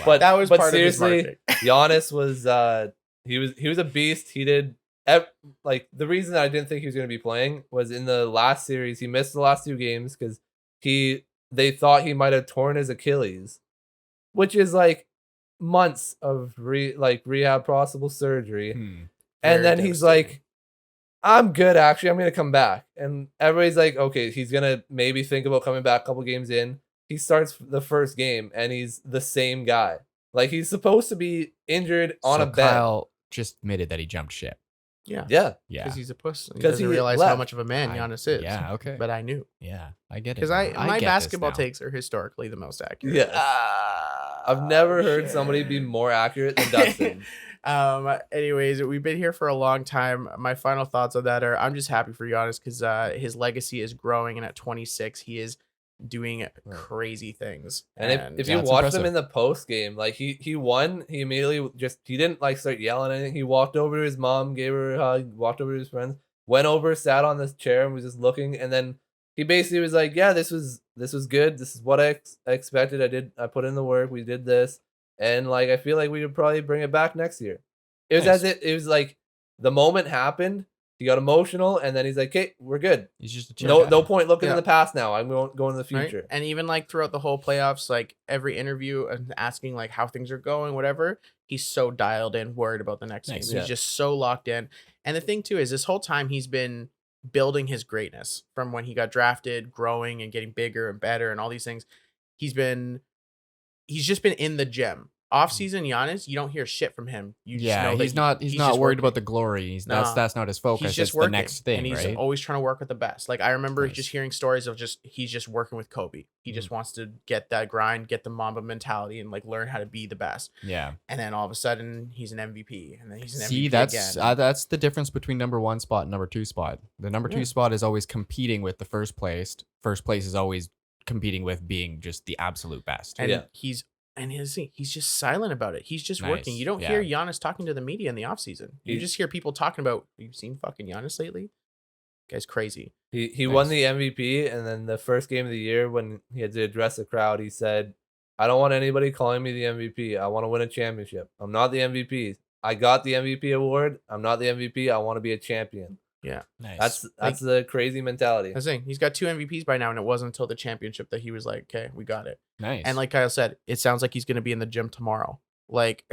But that was part seriously, of his marketing. Giannis was he was a beast. He did like the reason that I didn't think he was going to be playing was in the last series he missed the last 2 games because they thought he might have torn his Achilles, which is like months of rehab, possible surgery. And then he's like, I'm good, actually. I'm going to come back. And everybody's like, okay, he's going to maybe think about coming back a couple games in. He starts the first game, and he's the same guy. Like, he's supposed to be injured on a bed. Kyle just admitted that he jumped ship. Yeah. Yeah. Because he's a puss. He 'Cause doesn't he realize how left. much of a man Giannis is. Yeah, okay. But I knew. Yeah, I get it. Because now. my get basketball this now. takes are historically the most accurate. Yeah. I've never heard somebody be more accurate than Dustin. Anyways, we've been here for a long time. My final thoughts on that are I'm just happy for Giannis because his legacy is growing, and at 26 he is doing crazy things. And if you watch him in the post game, like he won, he immediately he didn't like start yelling anything. He walked over to his mom, gave her a hug, walked over to his friends, went over, sat on this chair and was just looking, and then he basically was like, yeah, this was good. This is what I expected. I put in the work. We did this. And like I feel like we would probably bring it back next year. It was it was like the moment happened, he got emotional, and then he's like, "Okay, we're good. He's just a chill guy. No point looking in the past now. I'm going to the future." Right? And even like throughout the whole playoffs, like every interview and asking like how things are going, whatever, he's so dialed in, worried about the next game. He's just so locked in. And the thing too is this whole time he's been building his greatness from when he got drafted, growing and getting bigger and better and all these things. He's just been in the gym. Off-season Giannis, you don't hear shit from him. You just know that he's not worried about the glory. That's not his focus. He's just it's working, the next thing, and he's right? always trying to work with the best. Like I remember just hearing stories of he's just working with Kobe. He just wants to get that grind, get the Mamba mentality, and like learn how to be the best. Yeah. And then all of a sudden he's an MVP, and then he's an See, MVP again. That's the difference between number 1 spot and number 2 spot. The number 2 spot is always competing with the first place. First place is always competing with being just the absolute best. And he's just silent about it. He's just working. You don't hear Giannis talking to the media in the offseason. You just hear people talking about, have you seen fucking Giannis lately? Guy's crazy. He won the MVP, and then the first game of the year when he had to address the crowd, he said, I don't want anybody calling me the MVP. I want to win a championship. I'm not the MVP. I got the MVP award. I'm not the MVP. I want to be a champion. Yeah. Nice. That's the crazy mentality. I was saying, he's got 2 MVPs by now, and it wasn't until the championship that he was like, okay, we got it. Nice. And like Kyle said, it sounds like he's going to be in the gym tomorrow, like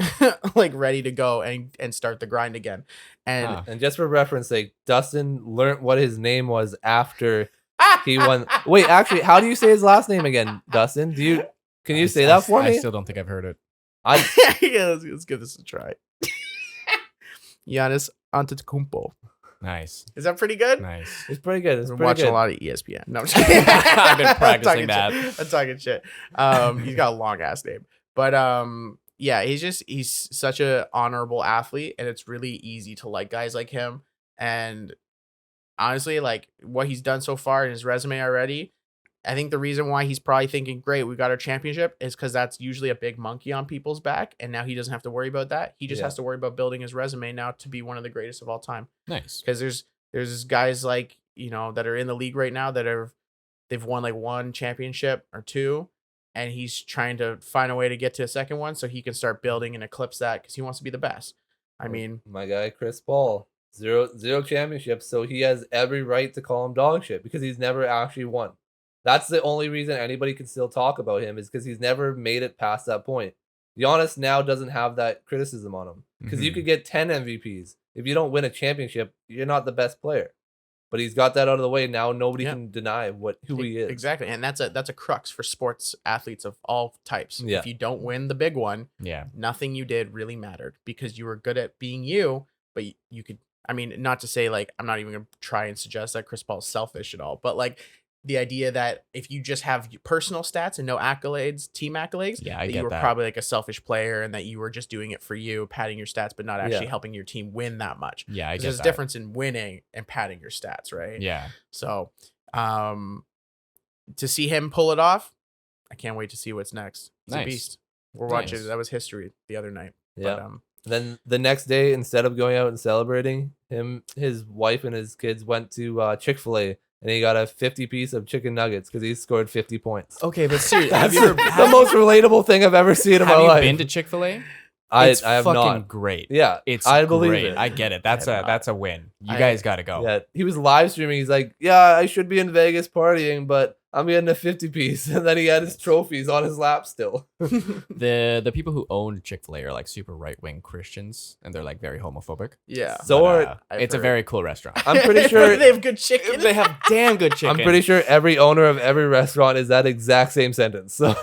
like ready to go and start the grind again. And just for reference sake, Dustin learned what his name was after he won. Wait, actually, how do you say his last name again, Dustin? Can you say that for me? I still don't think I've heard it. Yeah, let's give this a try. Giannis Antetokounmpo. Nice. Is that pretty good? Nice. It's pretty good. I've been watching a lot of ESPN. No, I'm just I've been practicing that. I'm talking shit. He's got a long ass name, but yeah, he's such a honorable athlete, and it's really easy to like guys like him. And honestly, like what he's done so far in his resume already, I think the reason why he's probably thinking, great, we got our championship, is because that's usually a big monkey on people's back. And now he doesn't have to worry about that. He just has to worry about building his resume now to be one of the greatest of all time. Nice. Because there's guys like, that are in the league right now they've won like 1 championship or 2. and he's trying to find a way to get to a second one so he can start building and eclipse that because he wants to be the best. I mean, my guy Chris Paul, zero championships, so he has every right to call him dog shit because he's never actually won. That's the only reason anybody can still talk about him, is because he's never made it past that point. Giannis now doesn't have that criticism on him because you could get 10 MVPs. If you don't win a championship, you're not the best player. But he's got that out of the way. Now nobody can deny who he is. Exactly. And that's a crux for sports athletes of all types. Yeah. If you don't win the big one, Yeah. nothing you did really mattered because you were good at being you, but you could, I mean, not to say like, I'm not even going to try and suggest that Chris Paul's selfish at all, but like the idea that if you just have personal stats and no accolades, team accolades, Yeah, I that get you were that. probably like a selfish player and that you were just doing it for you, padding your stats, but not actually helping your team win that much. Yeah, I get There's that. a difference in winning and padding your stats, right? Yeah. So, to see him pull it off, I can't wait to see what's next. He's a Nice. beast. We're Nice. watching. That was history the other night. Yeah. But, Then the next day, instead of going out and celebrating, his wife and his kids went to Chick-fil-A, and he got a 50 piece of chicken nuggets because he scored 50 points. Okay, but seriously, That's have you ever the most relatable thing I've ever seen in my have you life. been to Chick-fil-A? I It's have fucking not. great. Yeah, It's I believe great. it. I get it. That's I have that's a win. You I- guys got to go. Yeah, he was live streaming. He's like, "Yeah, I should be in Vegas partying, but I'm getting a 50 piece." And then he had his trophies on his lap still. The people who own Chick-fil-A are like super right-wing Christians, and they're like very homophobic. yeah. So But, are I've it's a heard. very cool restaurant. I'm pretty sure they have good chicken. They have damn good chicken. I'm pretty sure every owner of every restaurant is that exact same sentence. So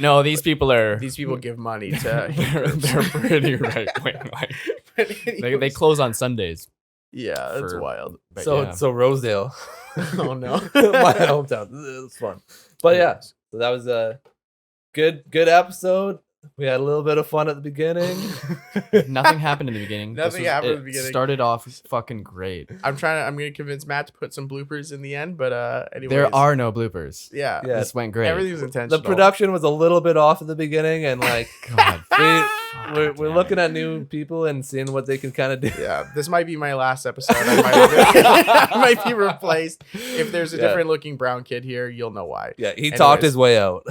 No, these people are. These people give money to. they're pretty right-wing. Like, they close on Sundays. Yeah, it's for- wild. But so yeah. so Rosedale, Oh no. my hometown. It's fun, but yeah. So that was a good episode. We had a little bit of fun at the beginning. Nothing happened in the beginning. Nothing happened in the beginning. Started off fucking great. I'm gonna convince Matt to put some bloopers in the end, but anyways. There are no bloopers. Yeah. Yeah. This went great. Everything was intentional. The production was a little bit off at the beginning, and like God, we're looking at new people and seeing what they can kind of do. Yeah, this might be my last episode. I might be replaced. If there's a Yeah. different looking brown kid here, you'll know why. Yeah, he talked Anyways. his way out.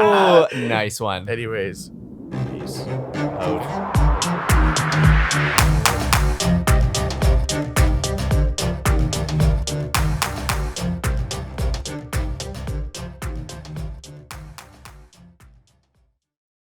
Oh, nice one. Anyways, peace. Out.